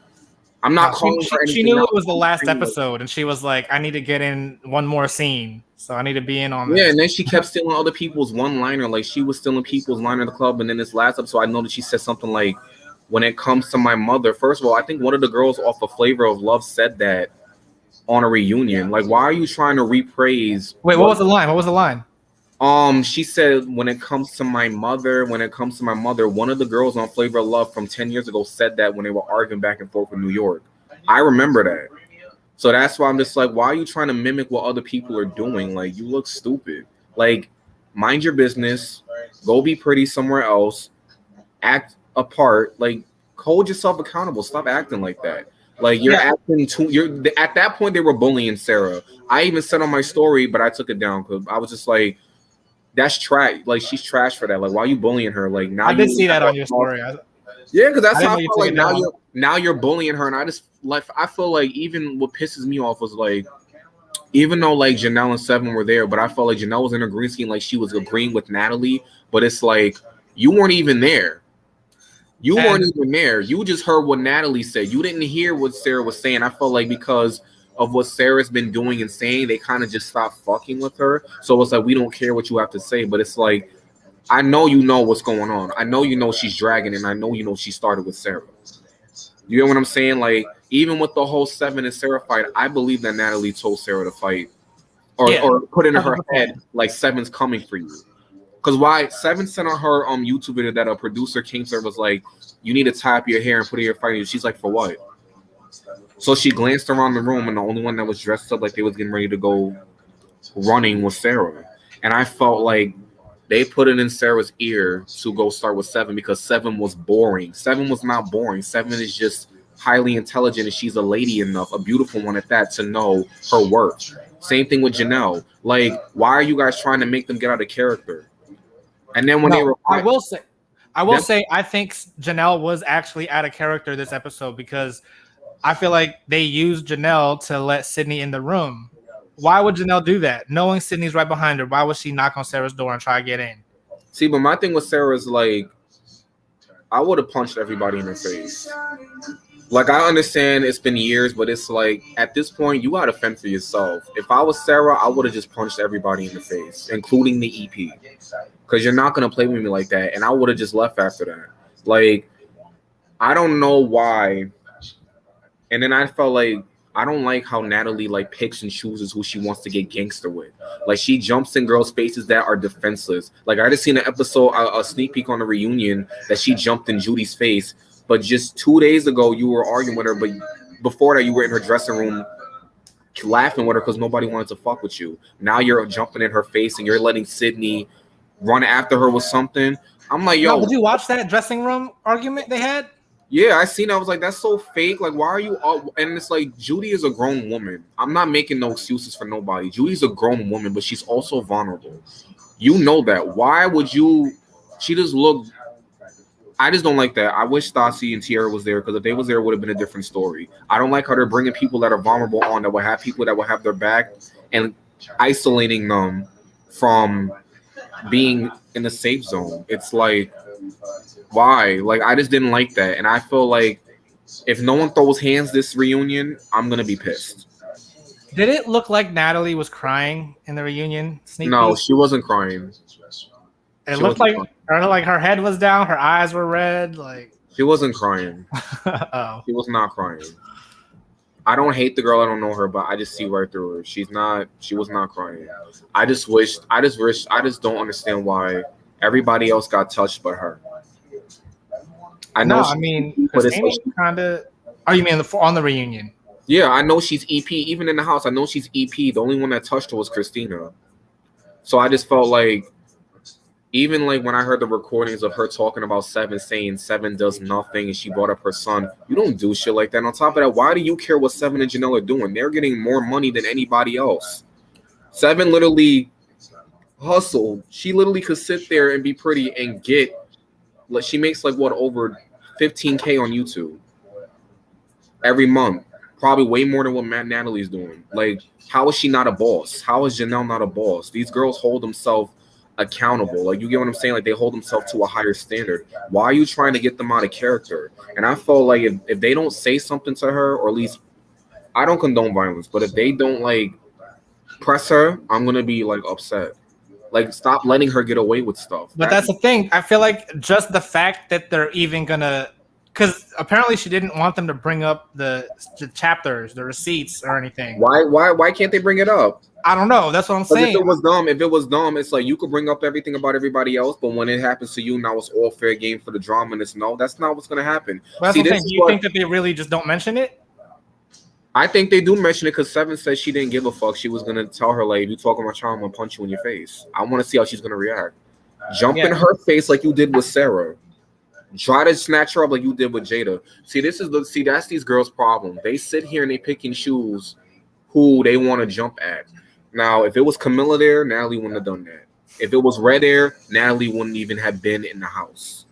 not calling her anything. She knew it was the last episode, and she was like, I need to get in one more scene, so I need to be in on this. Yeah, and then she kept stealing other people's one-liner. Like, she was stealing people's line in the club, and then this last episode, I know that she said something like, when it comes to my mother, first of all, I think one of the girls off of Flavor of Love said that on a reunion. Like, why are you trying to repraise? Wait, what was the line? What was the line? She said, when it comes to my mother, one of the girls on Flavor of Love from 10 years ago said that when they were arguing back and forth in New York. I remember that. So that's why I'm just like, why are you trying to mimic what other people are doing? Like, you look stupid. Like, mind your business. Go be pretty somewhere else. Act a part. Like, hold yourself accountable. Stop acting like that. Like, you're acting too. At that point, they were bullying Sarah. I even said on my story, but I took it down because I was just like, that's trash. Like, she's trash for that. Like, why are you bullying her? Like, now I did see that on your story. Yeah, because that's how I feel like now you're bullying her, and I just like I feel like even what pisses me off was like, even though like Janelle and Seven were there, but I felt like Janelle was in a green scene, like she was agreeing with Natalie, but it's like you weren't even there. You weren't even there. You just heard what Natalie said. You didn't hear what Sarah was saying. I felt like because of what Sarah's been doing and saying, they kind of just stopped fucking with her. So it's like, we don't care what you have to say, but it's like, I know you know what's going on. I know you know she's dragging, and I know you know she started with Sarah. You know what I'm saying? Like, even with the whole Seven and Sarah fight, I believe that Natalie told Sarah to fight or put in her head, like, Seven's coming for you. Because why Seven sent on her YouTube video that a producer came to her was like, you need to tie up your hair and put it in your fighting. She's like, for what? So she glanced around the room, and the only one that was dressed up like they was getting ready to go running was Sarah. And I felt like they put it in Sarah's ear to go start with Seven because Seven was boring. Seven was not boring. Seven is just highly intelligent, and she's a lady enough, a beautiful one at that, to know her worth. Same thing with Janelle. Like, why are you guys trying to make them get out of character? And then when they were, I will say, I think Janelle was actually out of character this episode because I feel like they used Janelle to let Sydney in the room. Why would Janelle do that? Knowing Sydney's right behind her, why would she knock on Sarah's door and try to get in? See, but my thing with Sarah is like, I would have punched everybody in the face. Like, I understand it's been years, but it's like, at this point, you got to fend for yourself. If I was Sarah, I would have just punched everybody in the face, including the EP. Because you're not going to play with me like that. And I would have just left after that. Like, I don't know why. And then I felt like, I don't like how Natalie like picks and chooses who she wants to get gangster with. Like, she jumps in girls' faces that are defenseless. Like, I just seen an episode, a sneak peek on the reunion that she jumped in Judy's face. But just 2 days ago, you were arguing with her. But before that, you were in her dressing room laughing with her because nobody wanted to fuck with you. Now you're jumping in her face and you're letting Sydney run after her with something. I'm like, yo. No, did you watch that dressing room argument they had? Yeah, I seen. I was like, that's so fake. Like, why are you? And it's like, Judy is a grown woman. I'm not making no excuses for nobody. Judy's a grown woman, but she's also vulnerable. You know that. Why would you? She just look. I just don't like that. I wish Stassi and Tiara was there because if they was there, it would have been a different story. I don't like how they're bringing people that are vulnerable on that will have people that will have their back and isolating them from being in the safe zone. It's like, why? Like, I just didn't like that. And I feel like if no one throws hands this reunion, I'm going to be pissed. Did it look like Natalie was crying in the reunion? No, she wasn't crying. It looked like her head was down, her eyes were red. Like she wasn't crying. Oh, she was not crying. I don't hate the girl. I don't know her, but I just see right through her. She was not crying. I just don't understand why everybody else got touched but her. I know. No, I mean, Christina kind of. Oh, you mean on the reunion? Yeah, I know she's EP. Even in the house, I know she's EP. The only one that touched her was Christina. So I just felt like, even like when I heard the recordings of her talking about Seven, saying Seven does nothing and she brought up her son, you don't do shit like that. And on top of that, why do you care what Seven and Janelle are doing? They're getting more money than anybody else. Seven literally hustled. She literally could sit there and be pretty and get, like, she makes like what, over 15K on YouTube every month. Probably way more than what Natalie's doing. Like, how is she not a boss? How is Janelle not a boss? These girls hold themselves accountable. Like, you get what I'm saying? Like, they hold themselves to a higher standard. Why are you trying to get them out of character? And I felt like if they don't say something to her, or at least, I don't condone violence, but if they don't like press her, I'm gonna be like upset. Like, stop letting her get away with stuff. But that's the thing. I feel like just the fact that they're even gonna, because apparently she didn't want them to bring up the chapters, the receipts, or anything. Why can't they bring it up? I don't know. That's what I'm saying. If it was dumb, it's like you could bring up everything about everybody else, but when it happens to you, now it's all fair game for the drama. And it's no, that's not what's gonna happen. Well, that's what I'm saying. Do you think that they really just don't mention it? I think they do mention it because Seven said she didn't give a fuck. She was gonna tell her, like, if you talking about child, I'm gonna punch you in your face. I want to see how she's gonna react. Jump in her face like you did with Sarah. Try to snatch her up like you did with Jada. That's these girls' problem. They sit here and they pick and choose who they want to jump at. Now, if it was Camilla there, Natalie wouldn't have done that. If it was Red there, Natalie wouldn't even have been in the house.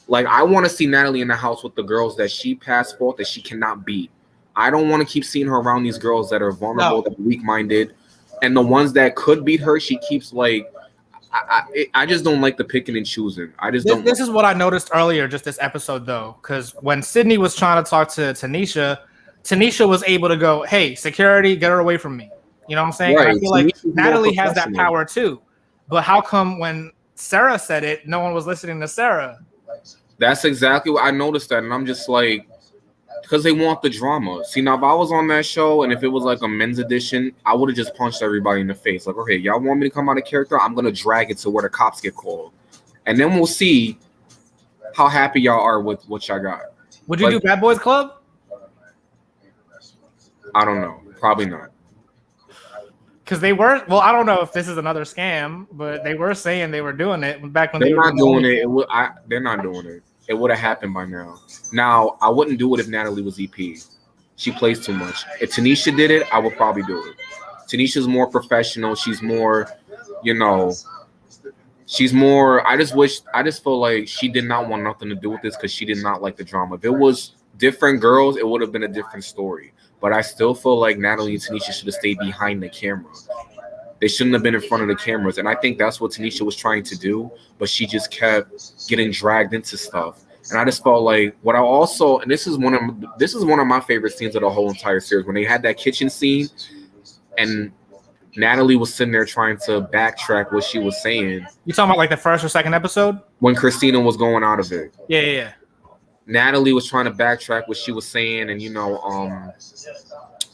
Like, I want to see Natalie in the house with the girls that she passed forth that she cannot beat. I don't want to keep seeing her around these girls that are vulnerable, that are weak-minded, and the ones that could beat her, she keeps like. I just don't like the picking and choosing. This is what I noticed earlier, just this episode though, because when Sydney was trying to talk to Tanisha was able to go, "Hey, security, get her away from me." You know what I'm saying? Right. I feel like Natalie has that power too, but how come when Sarah said it, no one was listening to Sarah? That's exactly what I noticed that, and I'm just like, because they want the drama. See, now if I was on that show and if it was like a men's edition, I would have just punched everybody in the face. Like, okay, y'all want me to come out of character? I'm gonna drag it to where the cops get called, and then we'll see how happy y'all are with what y'all got. Would you do Bad Boys Club? I don't know. Probably not. Because they were, well, I don't know if this is another scam, but they were saying they were doing it back when they're not doing it. They're not doing it. It would have happened by now. Now, I wouldn't do it if Natalie was EP. She plays too much. If Tanisha did it, I would probably do it. Tanisha's more professional. She's more, I just feel like she did not want nothing to do with this because she did not like the drama. If it was different girls, it would have been a different story. But I still feel like Natalie and Tanisha should have stayed behind the camera. They shouldn't have been in front of the cameras. And I think that's what Tanisha was trying to do, but she just kept getting dragged into stuff. And I just felt like this is one of my favorite scenes of the whole entire series, when they had that kitchen scene and Natalie was sitting there trying to backtrack what she was saying. You talking about like the first or second episode? When Christina was going out of it. Yeah. Natalie was trying to backtrack what she was saying, and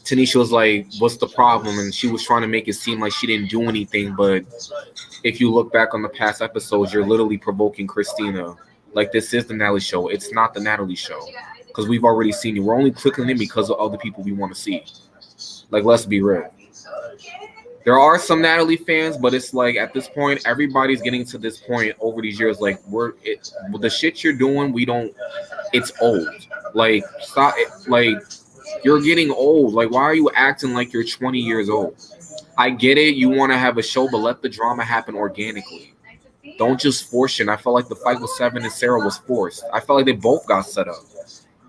Tanisha was like, "What's the problem?" And she was trying to make it seem like she didn't do anything. But if you look back on the past episodes, you're literally provoking Christina. Like, this is the Natalie show. It's not the Natalie show, because we've already seen you. We're only clicking in because of other people we want to see. Like, let's be real. There are some Natalie fans, but it's like at this point, everybody's getting to this point over these years. Like, the shit you're doing, it's old. Like, stop it. Like, you're getting old. Like, why are you acting like you're 20 years old? I get it. You want to have a show, but let the drama happen organically. Don't just force it. And I felt like the fight with Seven and Sarah was forced. I felt like they both got set up.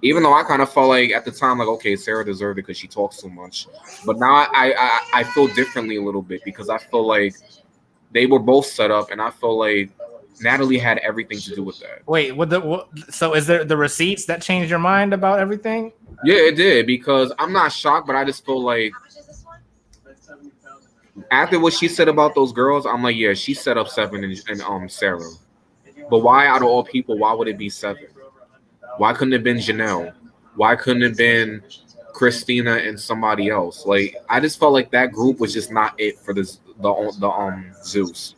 Even though I kind of felt like at the time, like, okay, Sarah deserved it because she talks so much. But now I feel differently a little bit because I feel like they were both set up, and I feel like Natalie had everything to do with that. Wait, so is there the receipts that changed your mind about everything? Yeah, it did, because I'm not shocked, but I just feel like after what she said about those girls, I'm like, yeah, she set up Seven and Sarah. But why, out of all people, why would it be Seven? Why couldn't it have been Janelle? Why couldn't it have been Christina and somebody else? Like, I just felt like that group was just not it for the Zeus.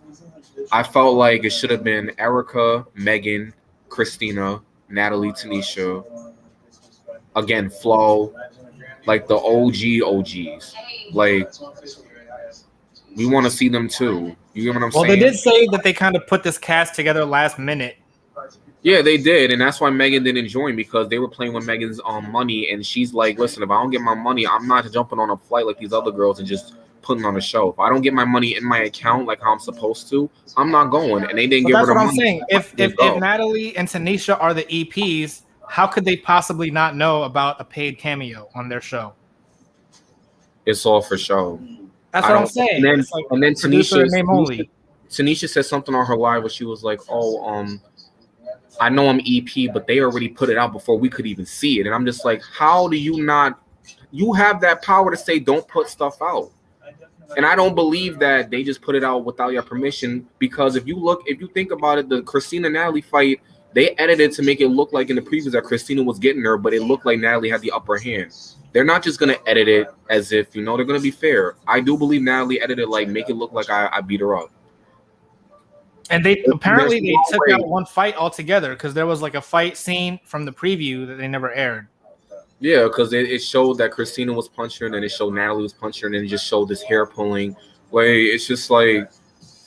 I felt like it should have been Erica, Megan, Christina, Natalie, Tanisha, again, Flo, like the OGs. Like, we want to see them too. You get what I'm saying? Well, they did say that they kind of put this cast together last minute. Yeah, they did, and that's why Megan didn't join, because they were playing with Megan's money, and she's like, listen, if I don't get my money, I'm not jumping on a flight like these other girls and just putting on a show. If I don't get my money in my account like how I'm supposed to, I'm not going. And they didn't give her the money. That's what I'm saying. If Natalie and Tanisha are the EPs, how could they possibly not know about a paid cameo on their show? It's all for show. That's what I'm saying. And then Tanisha said something on her live where she was like, oh, I know I'm EP, but they already put it out before we could even see it. And I'm just like, how do you not? You have that power to say don't put stuff out. And I don't believe that they just put it out without your permission, because if you think about it, the Christina Natalie fight, they edited to make it look like in the previews that Christina was getting her, but it looked like Natalie had the upper hand. They're not just going to edit it as if, they're going to be fair. I do believe Natalie edited like make it look like I beat her up. And they took out one fight altogether, because there was like a fight scene from the preview that they never aired. Yeah, because it showed that Christina was punching her, and then it showed Natalie was punching her, and then it just showed this hair pulling. Way it's just like,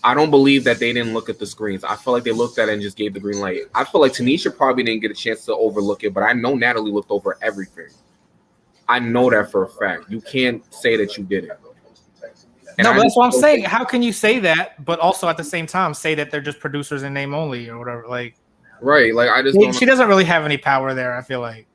I don't believe that they didn't look at the screens. I feel like they looked at it and just gave the green light. I feel like Tanisha probably didn't get a chance to overlook it, but I know Natalie looked over everything. I know that for a fact. You can't say that you didn't. No, but that's what I'm saying. How can you say that, but also at the same time say that they're just producers in name only or whatever? Like, right? Like, she doesn't really have any power there, I feel like.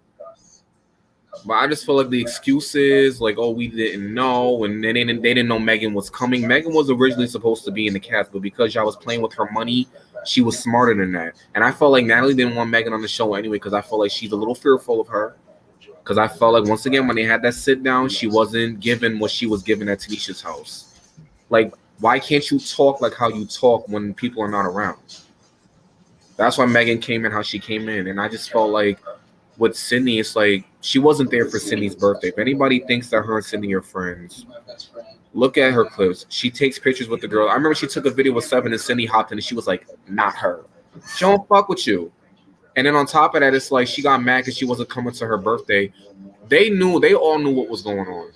But I just feel like the excuses, like, oh, we didn't know, and they didn't know Megan was coming. Megan was originally supposed to be in the cast, but because y'all was playing with her money, she was smarter than that. And I felt like Natalie didn't want Megan on the show anyway, because I felt like she's a little fearful of her. Because I felt like, once again, when they had that sit down, she wasn't given what she was given at Tanisha's house. Like, why can't you talk like how you talk when people are not around? That's why Megan came in how she came in. And I just felt like with Sydney, it's like she wasn't there for Sydney's birthday. If anybody thinks that her and Sydney are friends, look at her clips. She takes pictures with the girl. I remember she took a video with Seven and Sydney hopped in, and she was like, not her. She don't fuck with you. And then on top of that, it's like she got mad because she wasn't coming to her birthday. They all knew what was going on.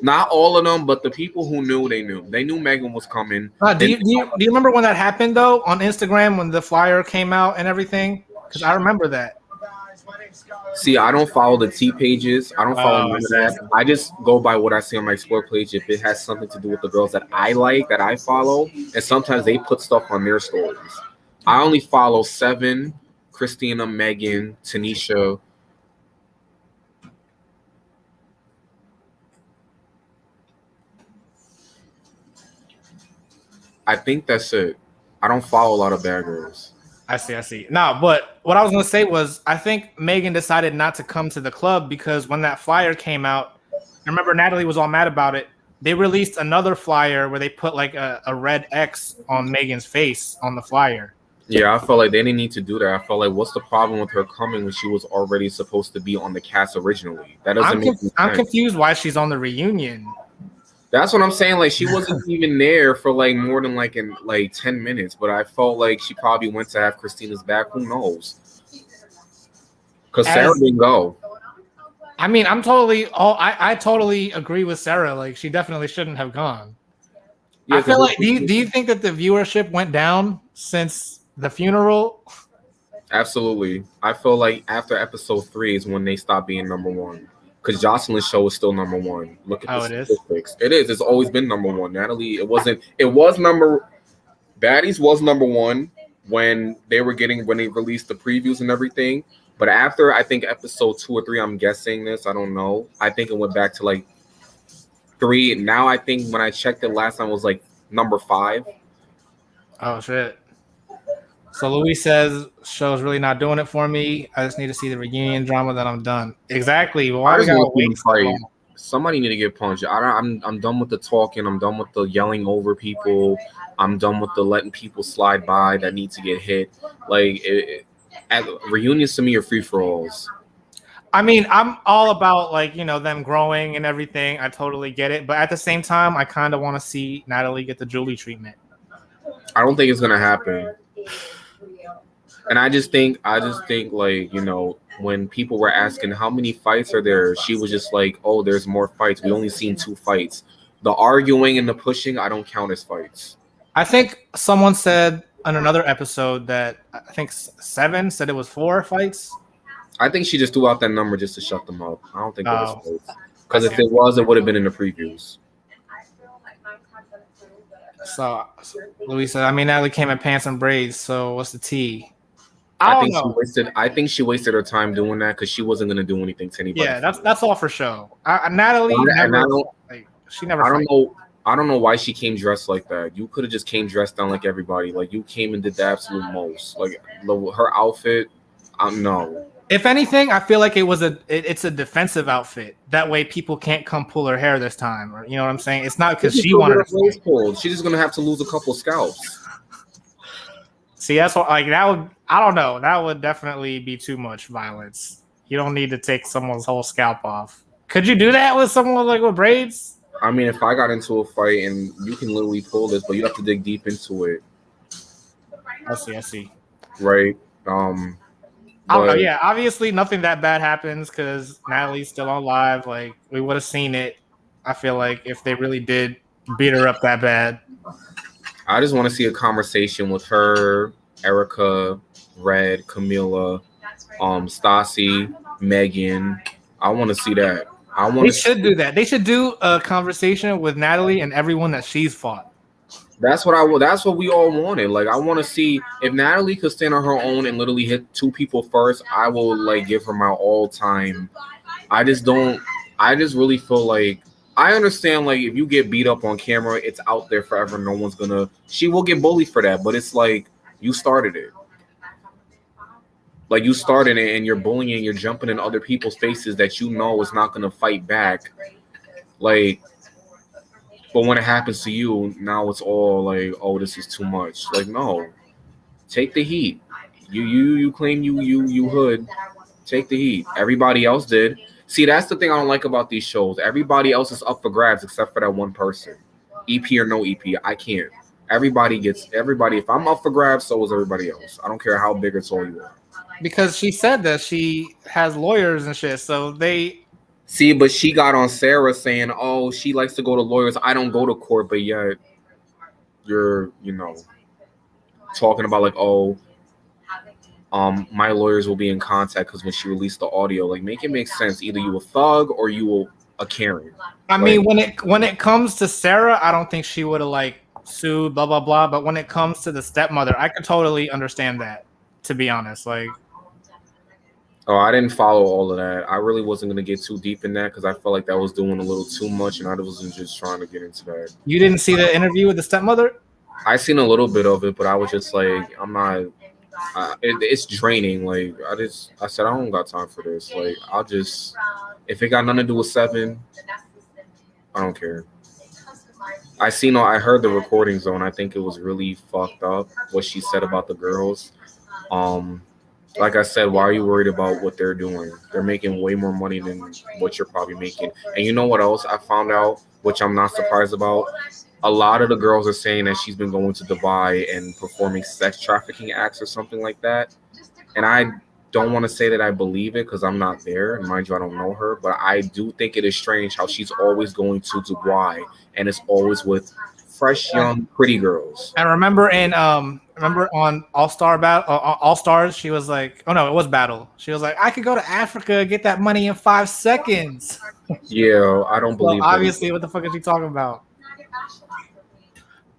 Not all of them, but the people who knew, they knew. They knew Megan was coming. Do you remember when that happened, though, on Instagram when the flyer came out and everything? Because I remember that. See, I don't follow the T pages. I don't follow none of that. I just go by what I see on my Explore page. If it has something to do with the girls that I like, that I follow, and sometimes they put stuff on their stories. I only follow Seven, Christina, Megan, Tanisha. I think that's it. I don't follow a lot of bad girls. I see. No, but what I was going to say was I think Megan decided not to come to the club because when that flyer came out, I remember Natalie was all mad about it. They released another flyer where they put like a red X on Megan's face on the flyer. Yeah, I felt like they didn't need to do that. I felt like, what's the problem with her coming when she was already supposed to be on the cast originally? That doesn't make sense. I'm confused why she's on the reunion. That's what I'm saying. Like, she wasn't even there for like more than like in like 10 minutes. But I felt like she probably went to have Christina's back. Who knows? Because Sarah didn't go. I mean, I totally agree with Sarah. Like, she definitely shouldn't have gone. Yeah, I feel like, do you think that the viewership went down since the funeral? absolutely. I feel like after episode 3 is when they stopped being number one. Because Jocelyn's show is still number one. Look at the Oh, it is? statistics. It is. It's always been number one. Natalie, it wasn't. It was number. Baddies was number one when they released the previews and everything. But after I think episode 2 or 3, I'm guessing this. I don't know. I think it went back to like 3. Now I think when I checked it last time it was like number 5. Oh shit. So Louis says, show's really not doing it for me. I just need to see the reunion drama, then I'm done. Exactly. Why we gotta wait so long? Somebody need to get punched. I'm done with the talking. I'm done with the yelling over people. I'm done with the letting people slide by that need to get hit. Like reunions to me are free for alls. I mean, I'm all about like, you know, them growing and everything. I totally get it, but at the same time, I kind of want to see Natalie get the Julie treatment. I don't think it's gonna happen. And I just think like, you know, when people were asking how many fights are there, she was just like, oh, there's more fights. We only seen 2 fights. The arguing and the pushing, I don't count as fights. I think someone said on another episode that I think 7 said it was 4 fights. I think she just threw out that number just to shut them up. I don't think it was fights. Because if Okay. it was, it would have been in the previews. So Louis said, I mean, Natalie came in pants and braids, so what's the tea? I think she wasted her time doing that because she wasn't gonna do anything to anybody. Yeah, that's all for show. Natalie she never. I don't know why she came dressed like that. You could have just came dressed down like everybody. Like you came and did the absolute most. Like her outfit, no. If anything, I feel like it's a defensive outfit. That way, people can't come pull her hair this time. Or, you know what I'm saying? It's not because she wanted to. Pulled. She's just gonna have to lose a couple scalps. See, that's what that would. I don't know. That would definitely be too much violence. You don't need to take someone's whole scalp off. Could you do that with someone like with braids? I mean, if I got into a fight and you can literally pull this, but you have to dig deep into it. I see. Right. I don't know. Yeah, obviously nothing that bad happens because Natalie's still on live. Like we would have seen it. I feel like if they really did beat her up that bad. I just want to see a conversation with her, Erica, Red, Camila, Stassi, Megan. I want to see that. They should do that. They should do a conversation with Natalie and everyone that she's fought. That's what we all wanted. Like I want to see if Natalie could stand on her own and literally hit 2 people first. I will like give her my all time. I just really feel like I understand like if you get beat up on camera, it's out there forever. No one's gonna. She will get bullied for that, but it's like you started it. Like you started it and you're bullying, you're jumping in other people's faces that you know is not gonna fight back. Like, but when it happens to you, now it's all like, oh, this is too much. Like, no, take the heat. You claim you hood. Take the heat. Everybody else did. See, that's the thing I don't like about these shows. Everybody else is up for grabs except for that one person. EP or no EP, I can't. Everybody. If I'm up for grabs, so is everybody else. I don't care how big or tall you are. Because she said that she has lawyers and shit, so they... See, but she got on Sarah saying, oh, she likes to go to lawyers. I don't go to court, but yet you're, talking about like, oh, my lawyers will be in contact because when she released the audio, like make it make sense. Either you a thug or you a Karen. I mean, when it comes to Sarah, I don't think she would have like sued, blah blah blah. But when it comes to the stepmother, I could totally understand that. To be honest, like. Oh, I didn't follow all of that. I really wasn't gonna get too deep in that because I felt like that was doing a little too much, and I wasn't just trying to get into that. You didn't see the interview with the stepmother? I seen a little bit of it, but I was just like, I'm not. It's draining. Like I said, I don't got time for this. Like I'll just, if it got nothing to do with 7, I don't care. I heard the recordings though, and I think it was really fucked up what she said about the girls. Like I said, why are you worried about what they're doing? They're making way more money than what you're probably making. And you know what else I found out, which I'm not surprised about? A lot of the girls are saying that she's been going to Dubai and performing sex trafficking acts or something like that. And don't want to say that I believe it because I'm not there. And mind you, I don't know her, but I do think it is strange how she's always going to Dubai and it's always with fresh, young, pretty girls. And remember on All Stars, she was like, oh no, it was Battle. She was like, I could go to Africa, get that money in 5 seconds. Yeah, I don't believe Well, obviously, what the fuck is she talking about?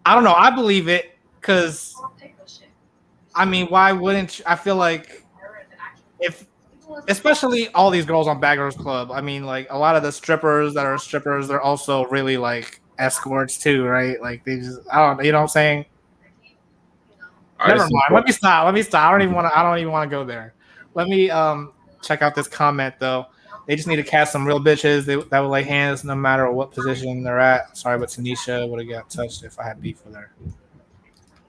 I don't know. I believe it because, I mean, why wouldn't you? I feel like if, especially all these girls on Bad Girls Club, I mean, like a lot of the strippers that are strippers, they're also really like escorts too, right? Like they just, I don't, you know what I'm saying? Never mind. Let me stop. I don't even want to go there. Let me check out this comment though. They just need to cast some real bitches that will lay hands no matter what position they're at. Sorry, but Tanisha would have got touched if I had beef with her.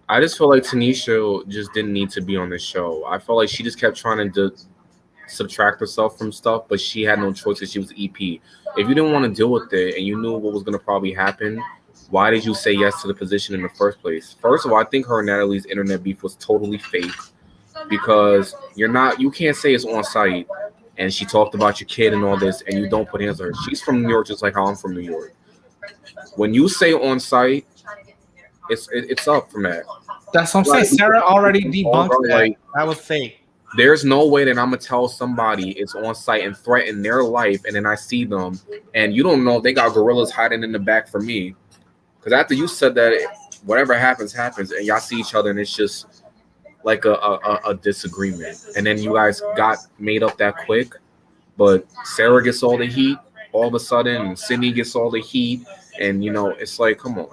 I just feel like Tanisha just didn't need to be on the show. I felt like she just kept trying to subtract herself from stuff, but she had no choice because she was EP. If you didn't want to deal with it and you knew what was going to probably happen, why did you say yes to the position in the first place? First of all, I think her and Natalie's internet beef was totally fake because you can't say it's on site and she talked about your kid and all this and you don't put hands on her. She's from New York just like how I'm from New York. When you say on site, it's up from that. That's what I'm saying. Sarah already debunked that. That was fake. There's no way that I'm gonna tell somebody it's on site and threaten their life, and then I see them, and you don't know if they got gorillas hiding in the back for me. Because after you said that, whatever happens, and y'all see each other, and it's just like a disagreement, and then you guys got made up that quick. But Sarah gets all the heat all of a sudden, and Sydney gets all the heat, and it's like, come on.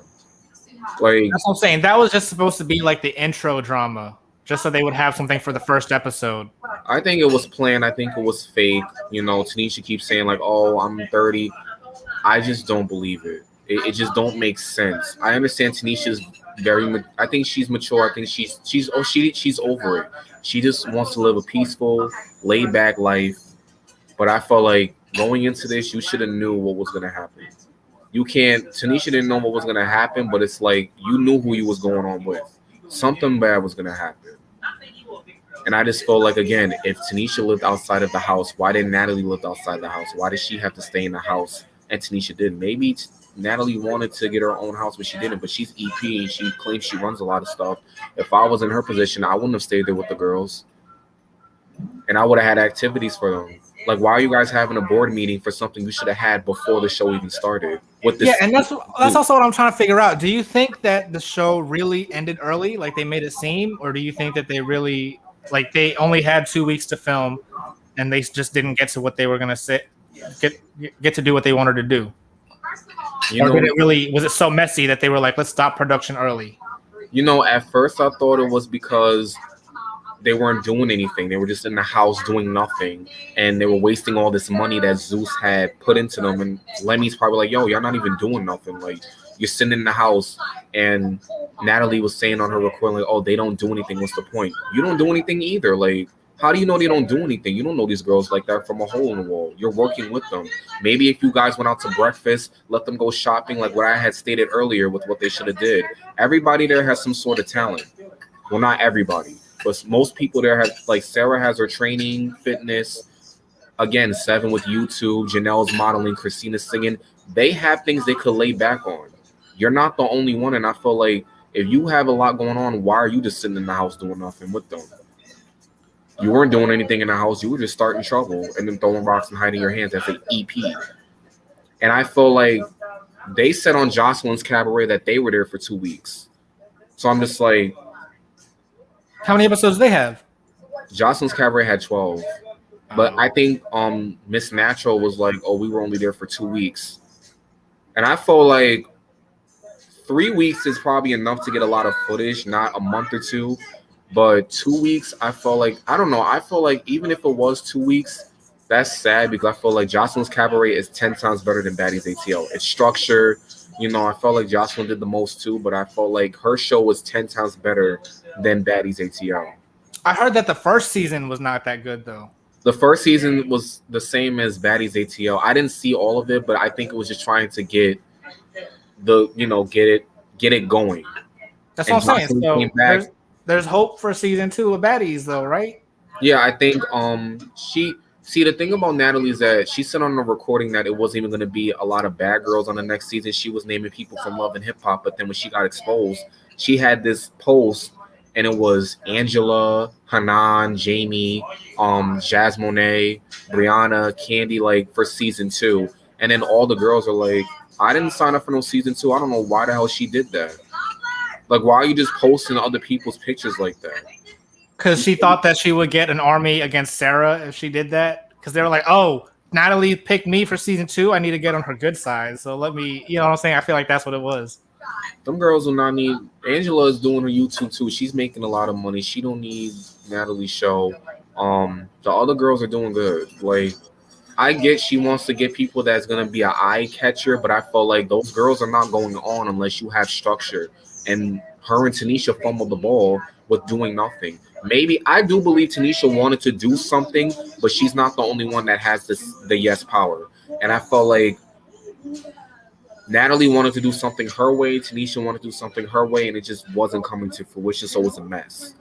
Like, that's what I'm saying. That was just supposed to be like the intro drama, just so they would have something for the first episode. I think it was planned. I think it was fake. Tanisha keeps saying like, "Oh, I'm 30." I just don't believe it. It just don't make sense. I understand Tanisha's I think she's mature. I think she's over it. She just wants to live a peaceful, laid back life. But I felt like going into this, you should have knew what was gonna happen. Tanisha didn't know what was gonna happen, but it's like you knew who you was going on with. Something bad was gonna happen. And I just felt like, again, if Tanisha lived outside of the house, why didn't Natalie live outside the house? Why did she have to stay in the house and Tanisha didn't? Maybe Natalie wanted to get her own house, but she didn't. But she's EP and she claims she runs a lot of stuff. If I was in her position, I wouldn't have stayed there with the girls. And I would have had activities for them. Like, why are you guys having a board meeting for something you should have had before the show even started? Yeah, and that's also what I'm trying to figure out. Do you think that the show really ended early, like they made it seem, or do you think that they really, like, they only had 2 weeks to film, and they just didn't get to what they were gonna say, get to do what they wanted to do? Was it so messy that they were like, let's stop production early? At first I thought it was because they weren't doing anything. They were just in the house doing nothing, and they were wasting all this money that Zeus had put into them. And Lemmy's probably like, yo, y'all not even doing nothing. Like, you're sitting in the house. And Natalie was saying on her recording, like, oh, they don't do anything. What's the point? You don't do anything either. Like, how do you know they don't do anything? You don't know these girls like that from a hole in the wall. You're working with them. Maybe if you guys went out to breakfast, let them go shopping, like what I had stated earlier with what they should have did. Everybody there has some sort of talent. Well, not everybody. But most people there have, like, Sarah has her training, fitness. Again, Seven with YouTube, Janelle's modeling, Christina's singing. They have things they could lay back on. You're not the only one, and I feel like if you have a lot going on, why are you just sitting in the house doing nothing with them? You weren't doing anything in the house. You were just starting trouble and then throwing rocks and hiding your hands as an EP. And I feel like they said on Jocelyn's Cabaret that they were there for 2 weeks. So I'm just like, how many episodes do they have? Jocelyn's Cabaret had 12. But I think Miss Natural was like, oh, we were only there for 2 weeks. And I feel like 3 weeks is probably enough to get a lot of footage, not a month or two. But 2 weeks, I feel like, I don't know. I feel like even if it was 2 weeks, that's sad because I feel like Jocelyn's Cabaret is 10 times better than Baddies ATL. It's structured. I felt like Jocelyn did the most too, but I felt like her show was 10 times better than Baddies ATL. I heard that the first season was not that good though. The first season was the same as Baddies ATL. I didn't see all of it, but I think it was just trying to get it going. That's what I'm saying. So there's hope for season 2 of Baddies though, right? Yeah, I think she see the thing about Natalie is that she said on the recording that it wasn't even going to be a lot of bad girls on the next season. She was naming people from Love and Hip Hop, but then when she got exposed, she had this post and it was Angela, Hanan, Jamie, Jasmine, Brianna, Candy, like for season 2, and then all the girls are like, I didn't sign up for no season 2. I don't know why the hell she did that. Like, why are you just posting other people's pictures like that? Because she thought that she would get an army against Sarah if she did that. Because they were like, oh, Natalie picked me for season 2. I need to get on her good side. So let me, you know what I'm saying? I feel like that's what it was. Them girls will not need. Angela is doing her YouTube too. She's making a lot of money. She don't need Natalie's show. The other girls are doing good. Like, I get she wants to get people that's gonna be an eye catcher, but I feel like those girls are not going on unless you have structure. And her and Tanisha fumbled the ball with doing nothing. Maybe I do believe Tanisha wanted to do something, but she's not the only one that has the yes power. And I felt like Natalie wanted to do something her way, Tanisha wanted to do something her way, and it just wasn't coming to fruition, so it was a mess.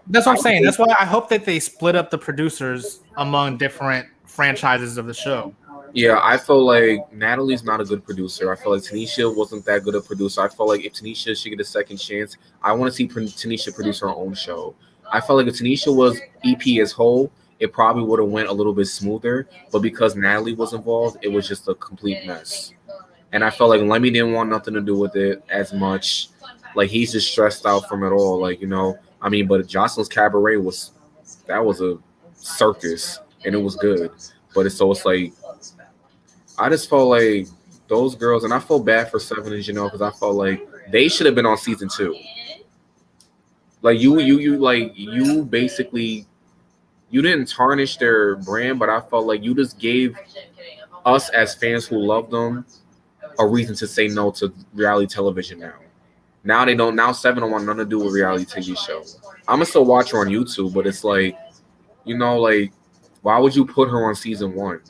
That's what I'm saying. That's why I hope that they split up the producers among different franchises of the show. Yeah, I feel like Natalie's not a good producer. I feel like Tanisha wasn't that good a producer. I feel like if Tanisha should get a second chance, I want to see Tanisha produce her own show. I felt like if Tanisha was EP as whole, it probably would have went a little bit smoother. But because Natalie was involved, it was just a complete mess. And I felt like Lemmy didn't want nothing to do with it as much. Like, he's just stressed out from it all. Like, I mean, but Jocelyn's Cabaret was a circus, and it was good. But it's like, I just felt like those girls, and I felt bad for Seven and Janelle because I felt like they should have been on season 2. Like, you basically, you didn't tarnish their brand, but I felt like you just gave us as fans who love them a reason to say no to reality television now. Now they don't. Now Seven don't want nothing to do with reality TV show. I'm gonna still watch her on YouTube, but it's like, like, why would you put her on season 1?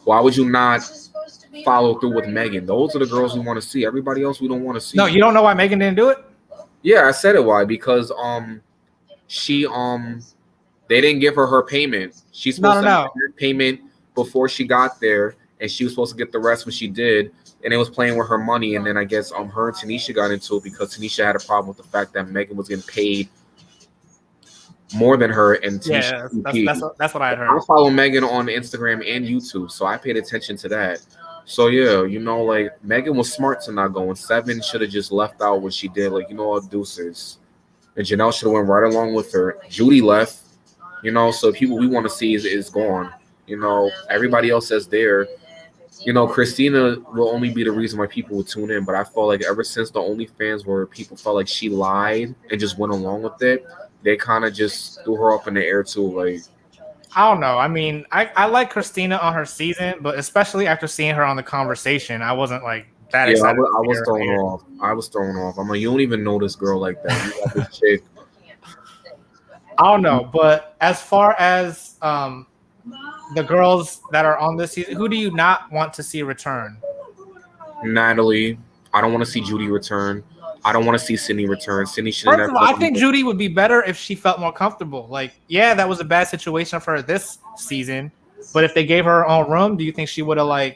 Why would you not follow through with Megan? Those are the girls we want to see. Everybody else we don't want to see. No, you don't know why Megan didn't do it? Yeah, I said it why because she they didn't give her payment. She's supposed to get her payment before she got there, and she was supposed to get the rest when she did. And it was playing with her money, and then I guess her and Tanisha got into it because Tanisha had a problem with the fact that Megan was getting paid more than her, and Tanisha. Yeah, that's what I heard. I follow Megan on Instagram and YouTube, so I paid attention to that. So yeah, like Megan was smart to not go, and Seven should have just left out what she did. Like, deuces. And Janelle should have went right along with her. Judy left, so people we want to see is gone. Everybody else that's there. Christina will only be the reason why people will tune in. But I felt like ever since the OnlyFans where people felt like she lied and just went along with it, they kind of just threw her up in the air too. Like, I don't know. I mean, I like Christina on her season, but especially after seeing her on The Conversation, I wasn't like that excited. I was thrown off. I was thrown off. I'm like, you don't even know this girl like that. You got this chick. I don't know, but as far as the girls that are on this season, who do you not want to see return? Natalie. I don't want to see Judy return. I don't want to see Sydney return. Sydney should First of all, I think Judy would be better if she felt more comfortable. Like, yeah, that was a bad situation for her this season, but if they gave her her own room, do you think she would have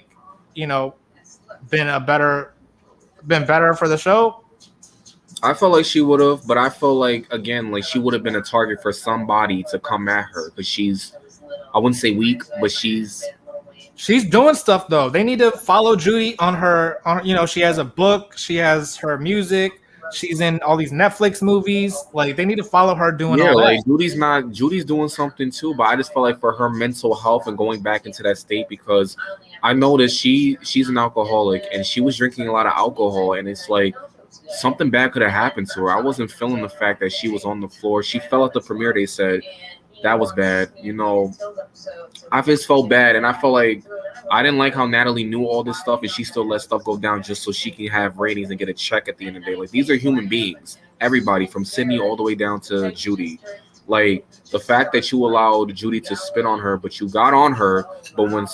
been better for the show? I felt like she would have, but I feel like again, like she would have been a target for somebody to come at her because she's, I wouldn't say weak, but she's doing stuff though. They need to follow Judy on her. She has a book. She has her music. She's in all these Netflix movies. Like, they need to follow her doing all that. Like Judy's doing something too, but I just felt like for her mental health and going back into that state, because I noticed she's an alcoholic and she was drinking a lot of alcohol, and it's like something bad could have happened to her. I wasn't feeling the fact that she was on the floor. She fell at the premiere. They said that was bad. I just felt bad, and I felt like I didn't like how Natalie knew all this stuff and she still let stuff go down just so she can have ratings and get a check at the end of the day. Like, these are human beings. Everybody from Sydney all the way down to Judy. Like, the fact that you allowed Judy to spit on her, but you got on her, but when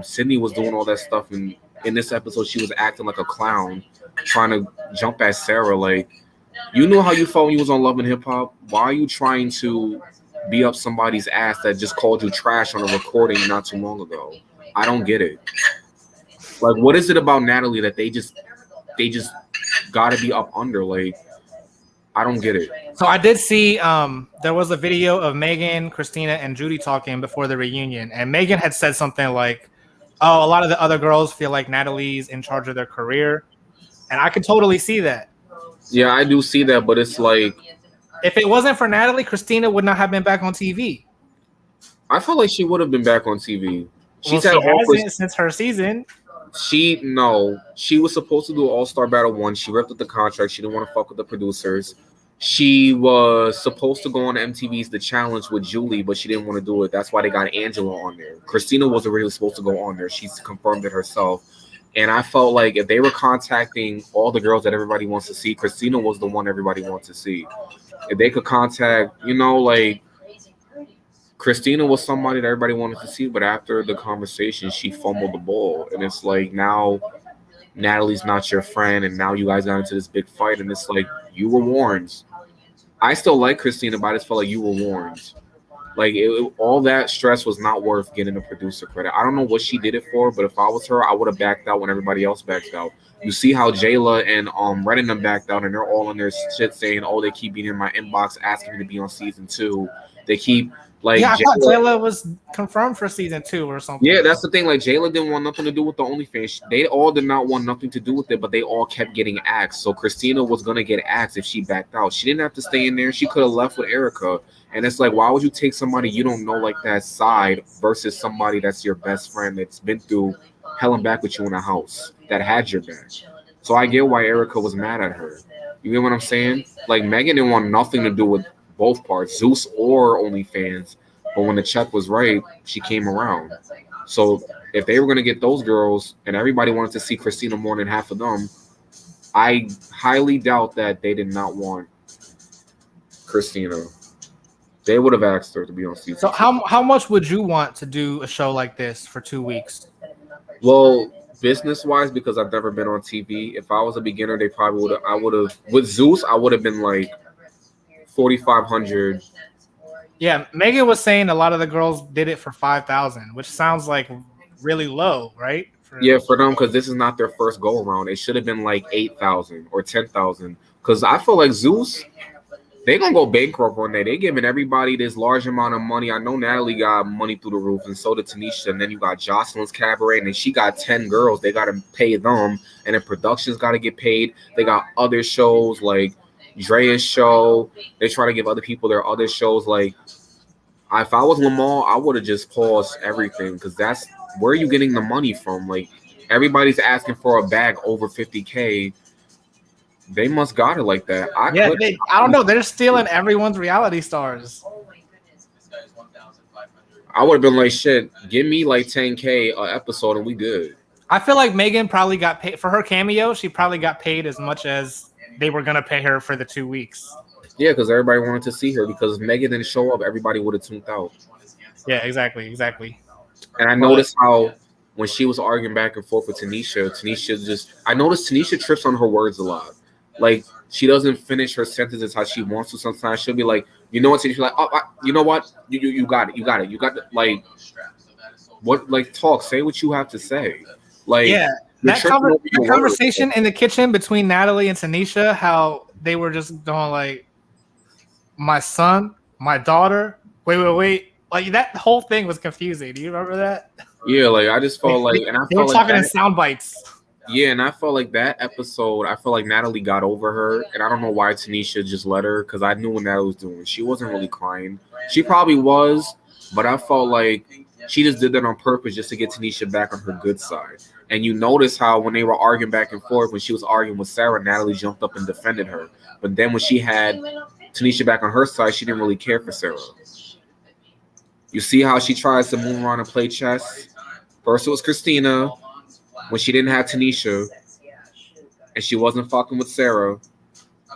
Sydney was doing all that stuff, and in this episode she was acting like a clown, trying to jump at Sarah. Like, you knew how you felt when you was on Love and Hip Hop. Why are you trying to be up somebody's ass that just called you trash on a recording not too long ago? I don't get it. Like, what is it about Natalie that they just got to be up under? Like, I don't get it. So I did see there was a video of Megan, Christina, and Judy talking before the reunion, and Megan had said something like, "Oh, a lot of the other girls feel like Natalie's in charge of their career," and I could totally see that. Yeah, I do see that, but it's like, if it wasn't for Natalie, Christina would not have been back on TV. I feel like she would have been back on TV. She hasn't since her season. She was supposed to do All-Star Battle 1. She ripped up the contract. She didn't want to fuck with the producers. She was supposed to go on MTV's The Challenge with Julie, but she didn't want to do it. That's why they got Angela on there. Christina wasn't really supposed to go on there. She's confirmed it herself. And I felt like if they were contacting all the girls that everybody wants to see, Christina was the one everybody wants to see. If they could contact, like Christina was somebody that everybody wanted to see, but after the conversation, she fumbled the ball. And it's like, now Natalie's not your friend, and now you guys got into this big fight, and it's like, you were warned. I still like Christina, but I just felt like you were warned. Like, all that stress was not worth getting a producer credit. I don't know what she did it for, but if I was her, I would have backed out when everybody else backed out. You see how Jayla and Red and them backed out, and they're all in their shit saying, "Oh, they keep being in my inbox asking me to be on season 2." They keep like, I thought Jayla was confirmed for season 2 or something. Yeah, that's the thing. Like, Jayla didn't want nothing to do with the OnlyFans. They all did not want nothing to do with it, but they all kept getting axed. So Christina was gonna get axed if she backed out. She didn't have to stay in there. She could have left with Erica. And it's like, why would you take somebody you don't know like that side versus somebody that's your best friend that's been through hell and back with you in a house that had your back? So I get why Erica was mad at her. You get what I'm saying? Like, Megan didn't want nothing to do with both parts, Zeus or OnlyFans. But when the check was right, she came around. So if they were going to get those girls and everybody wanted to see Christina more than half of them, I highly doubt that they did not want Christina. They would have asked her to be on season. So how much would you want to do a show like this for 2 weeks? Well, business-wise, because I've never been on TV, if I was a beginner, they probably would have. I would have with Zeus. I would have been like 4,500. Yeah, Megan was saying a lot of the girls did it for 5,000, which sounds like really low, right? For them, because this is not their first go around. It should have been like 8,000 or 10,000. Because I feel like Zeus, they gonna go bankrupt one day. They giving everybody this large amount of money. I know Natalie got money through the roof, and so did Tanisha. And then you got Jocelyn's Cabaret, and then she got 10 girls. They gotta pay them, and then productions gotta get paid. They got other shows like Drea's show. They try to give other people their other shows. Like, if I was Lamar, I would have just paused everything, because that's where are you getting the money from? Like, everybody's asking for a bag over 50K. They must got it like that. I don't know. They're stealing everyone's reality stars. I would have been like, shit, give me like 10K an episode and we good. I feel like Megan probably got paid for her cameo. She probably got paid as much as they were going to pay her for the 2 weeks. Yeah, because everybody wanted to see her. Because if Megan didn't show up, everybody would have tuned out. Yeah, exactly. And I noticed how when she was arguing back and forth with Tanisha I noticed Tanisha trips on her words a lot. Like, she doesn't finish her sentences how she wants to. Sometimes she'll be like, you know what? She's like, oh, you know what? You got it. Like, what? Like, talk. Say what you have to say. Like, yeah, that conversation in the kitchen between Natalie and Tanisha, how they were just going like, my son, my daughter. Wait. Like, that whole thing was confusing. Do you remember that? Yeah, like, I just felt like, they were talking in sound bites. Yeah, and I felt like that episode, I felt like Natalie got over her, and I don't know why Tanisha just let her, because I knew what Natalie was doing. She wasn't really crying. She probably was, but I felt like she just did that on purpose just to get Tanisha back on her good side. And you notice how when they were arguing back and forth, when she was arguing with Sarah, Natalie jumped up and defended her. But then when she had Tanisha back on her side, she didn't really care for Sarah. You see how she tries to move around and play chess? First it was Christina, when she didn't have Tanisha, and she wasn't fucking with Sarah.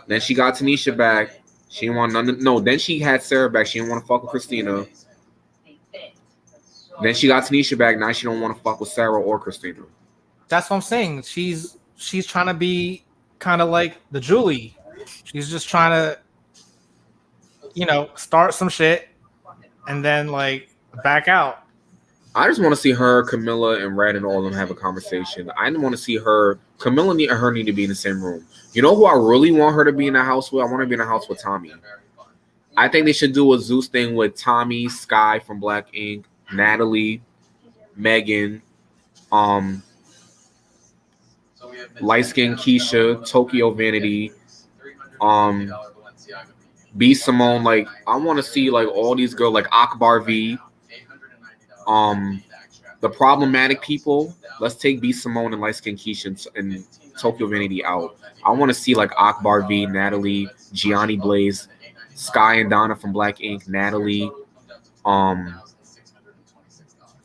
Then she got Tanisha back. She didn't want none. No, then she had Sarah back. She didn't want to fuck with Christina. Then she got Tanisha back. Now she don't want to fuck with Sarah or Christina. That's what I'm saying. She's trying to be kind of like the Julie. She's just trying to, start some shit and then like back out. I just want to see her, Camilla, and Red and all of them have a conversation. I didn't want to see her. Camilla and her need to be in the same room. You know who I really want her to be in the house with? I want her to be in the house with Tommy. I think they should do a Zeus thing with Tommy, Sky from Black Ink, Natalie, Megan, light skin Keisha, Tokyo Vanity, B Simone. Like I want to see like all these girls, like Akbar V, the problematic people. Let's take B Simone and light skin Keisha and Tokyo Vanity out. I want to see like Akbar V, Natalie, Gianni Blaze, Sky and Donna from Black Ink, Natalie,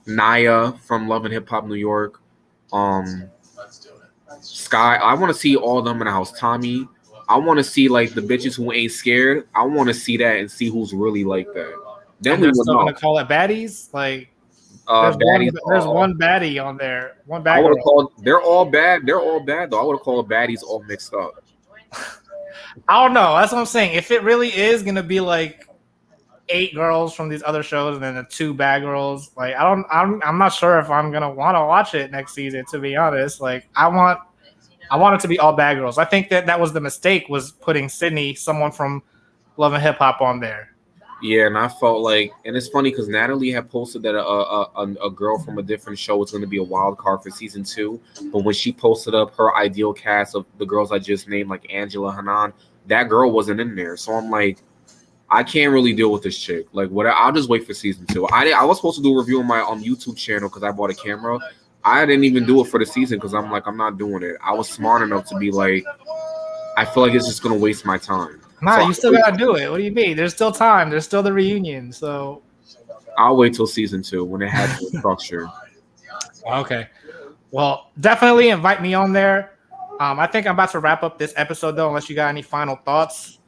Naya from Love and Hip Hop New York, Sky. I want to see all of them in the house. Tommy. I want to see like the bitches who ain't scared. I want to see that and see who's really like that. Then and we they're would still know. gonna call it baddies. Like there's one baddie on there. One bad I would girl. have called. They're all bad. They're all bad though. I would have called baddies all mixed up. I don't know. That's what I'm saying. If it really is gonna be like 8 girls from these other shows and then the 2 bad girls, like I'm not sure if I'm gonna want to watch it next season. To be honest, like I want it to be all bad girls. I think that was the mistake, was putting Sydney, someone from Love and Hip Hop, on there. Yeah, and I felt like, and it's funny because Natalie had posted that a girl from a different show was going to be a wild card for season 2. But when she posted up her ideal cast of the girls I just named, like Angela, Hanan, that girl wasn't in there. So I'm like, I can't really deal with this chick. Like, what? I'll just wait for season 2. I was supposed to do a review on my YouTube channel because I bought a camera. I didn't even do it for the season because I'm like, I'm not doing it. I was smart enough to be like, I feel like it's just going to waste my time. Nah, So you still gotta do it. What do you mean? There's still time. There's still the reunion. So I'll wait till season 2 when it has the structure. okay. Well, definitely invite me on there. I think I'm about to wrap up this episode though, unless you got any final thoughts.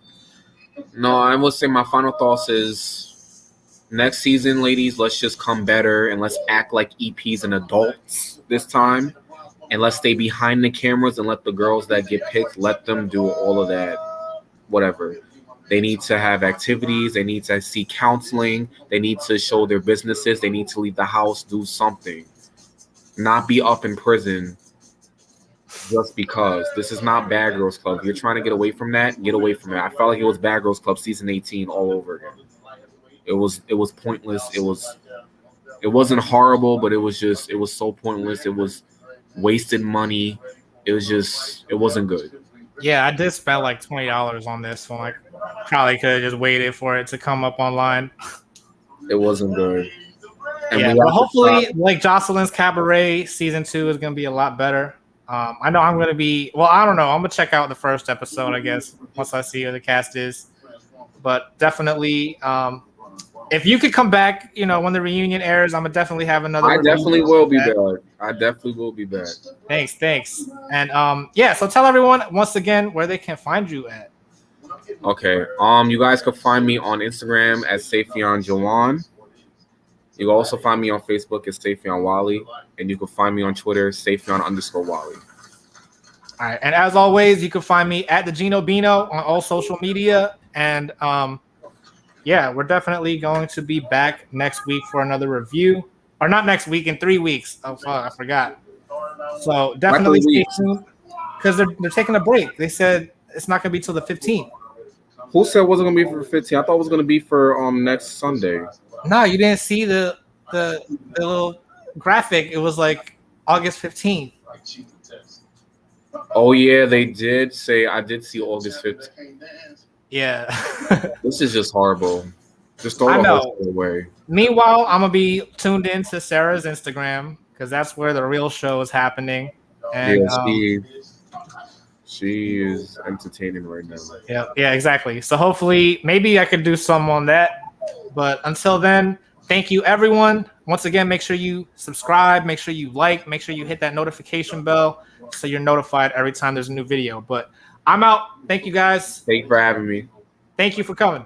No, I will say my final thoughts is next season, ladies, let's just come better and let's act like EPs and adults this time. And let's stay behind the cameras and let the girls that get picked, let them do all of that. Whatever. They need to have activities. They need to see counseling. They need to show their businesses. They need to leave the house, do something. Not be up in prison just because. This is not Bad Girls Club. If you're trying to get away from that, get away from it. I felt like it was Bad Girls Club season 18 all over again. It was pointless. It wasn't horrible, but it was so pointless. It was wasted money. It wasn't good. Yeah, I did spend like $20 on this one. I probably could have just waited for it to come up online. It wasn't good. And yeah, well, hopefully, like Jocelyn's Cabaret season 2 is going to be a lot better. I know I'm going to be. Well, I don't know. I'm going to check out the first episode, I guess, once I see who the cast is. But definitely, if you could come back, when the reunion airs, I'm gonna definitely have another. I definitely will be back. I definitely will be back. Thanks. And so tell everyone once again where they can find you at. Okay. You guys can find me on Instagram at Safion Jawan. You can also find me on Facebook as Safion Wally, and you can find me on Twitter, Safion_Wally. All right, and as always, you can find me at the Gino Bino on all social media, and we're definitely going to be back next week for another review. Or not next week, in 3 weeks. Oh, fuck, I forgot. So definitely stay tuned because they're taking a break. They said it's not going to be till the 15th. Who said it wasn't going to be for 15? I thought it was going to be for next Sunday. No, you didn't see the little graphic. It was like August 15th. Oh, yeah, they did say. I did see August 15th. Yeah. This is just horrible. Just throw the whole thing away. Meanwhile, I'm going to be tuned into Sarah's Instagram because that's where the real show is happening. And, she is entertaining right now. Yeah, exactly. So hopefully, maybe I could do some on that. But until then, thank you, everyone. Once again, make sure you subscribe, make sure you like, make sure you hit that notification bell so you're notified every time there's a new video. But I'm out. Thank you, guys. Thank you for having me. Thank you for coming.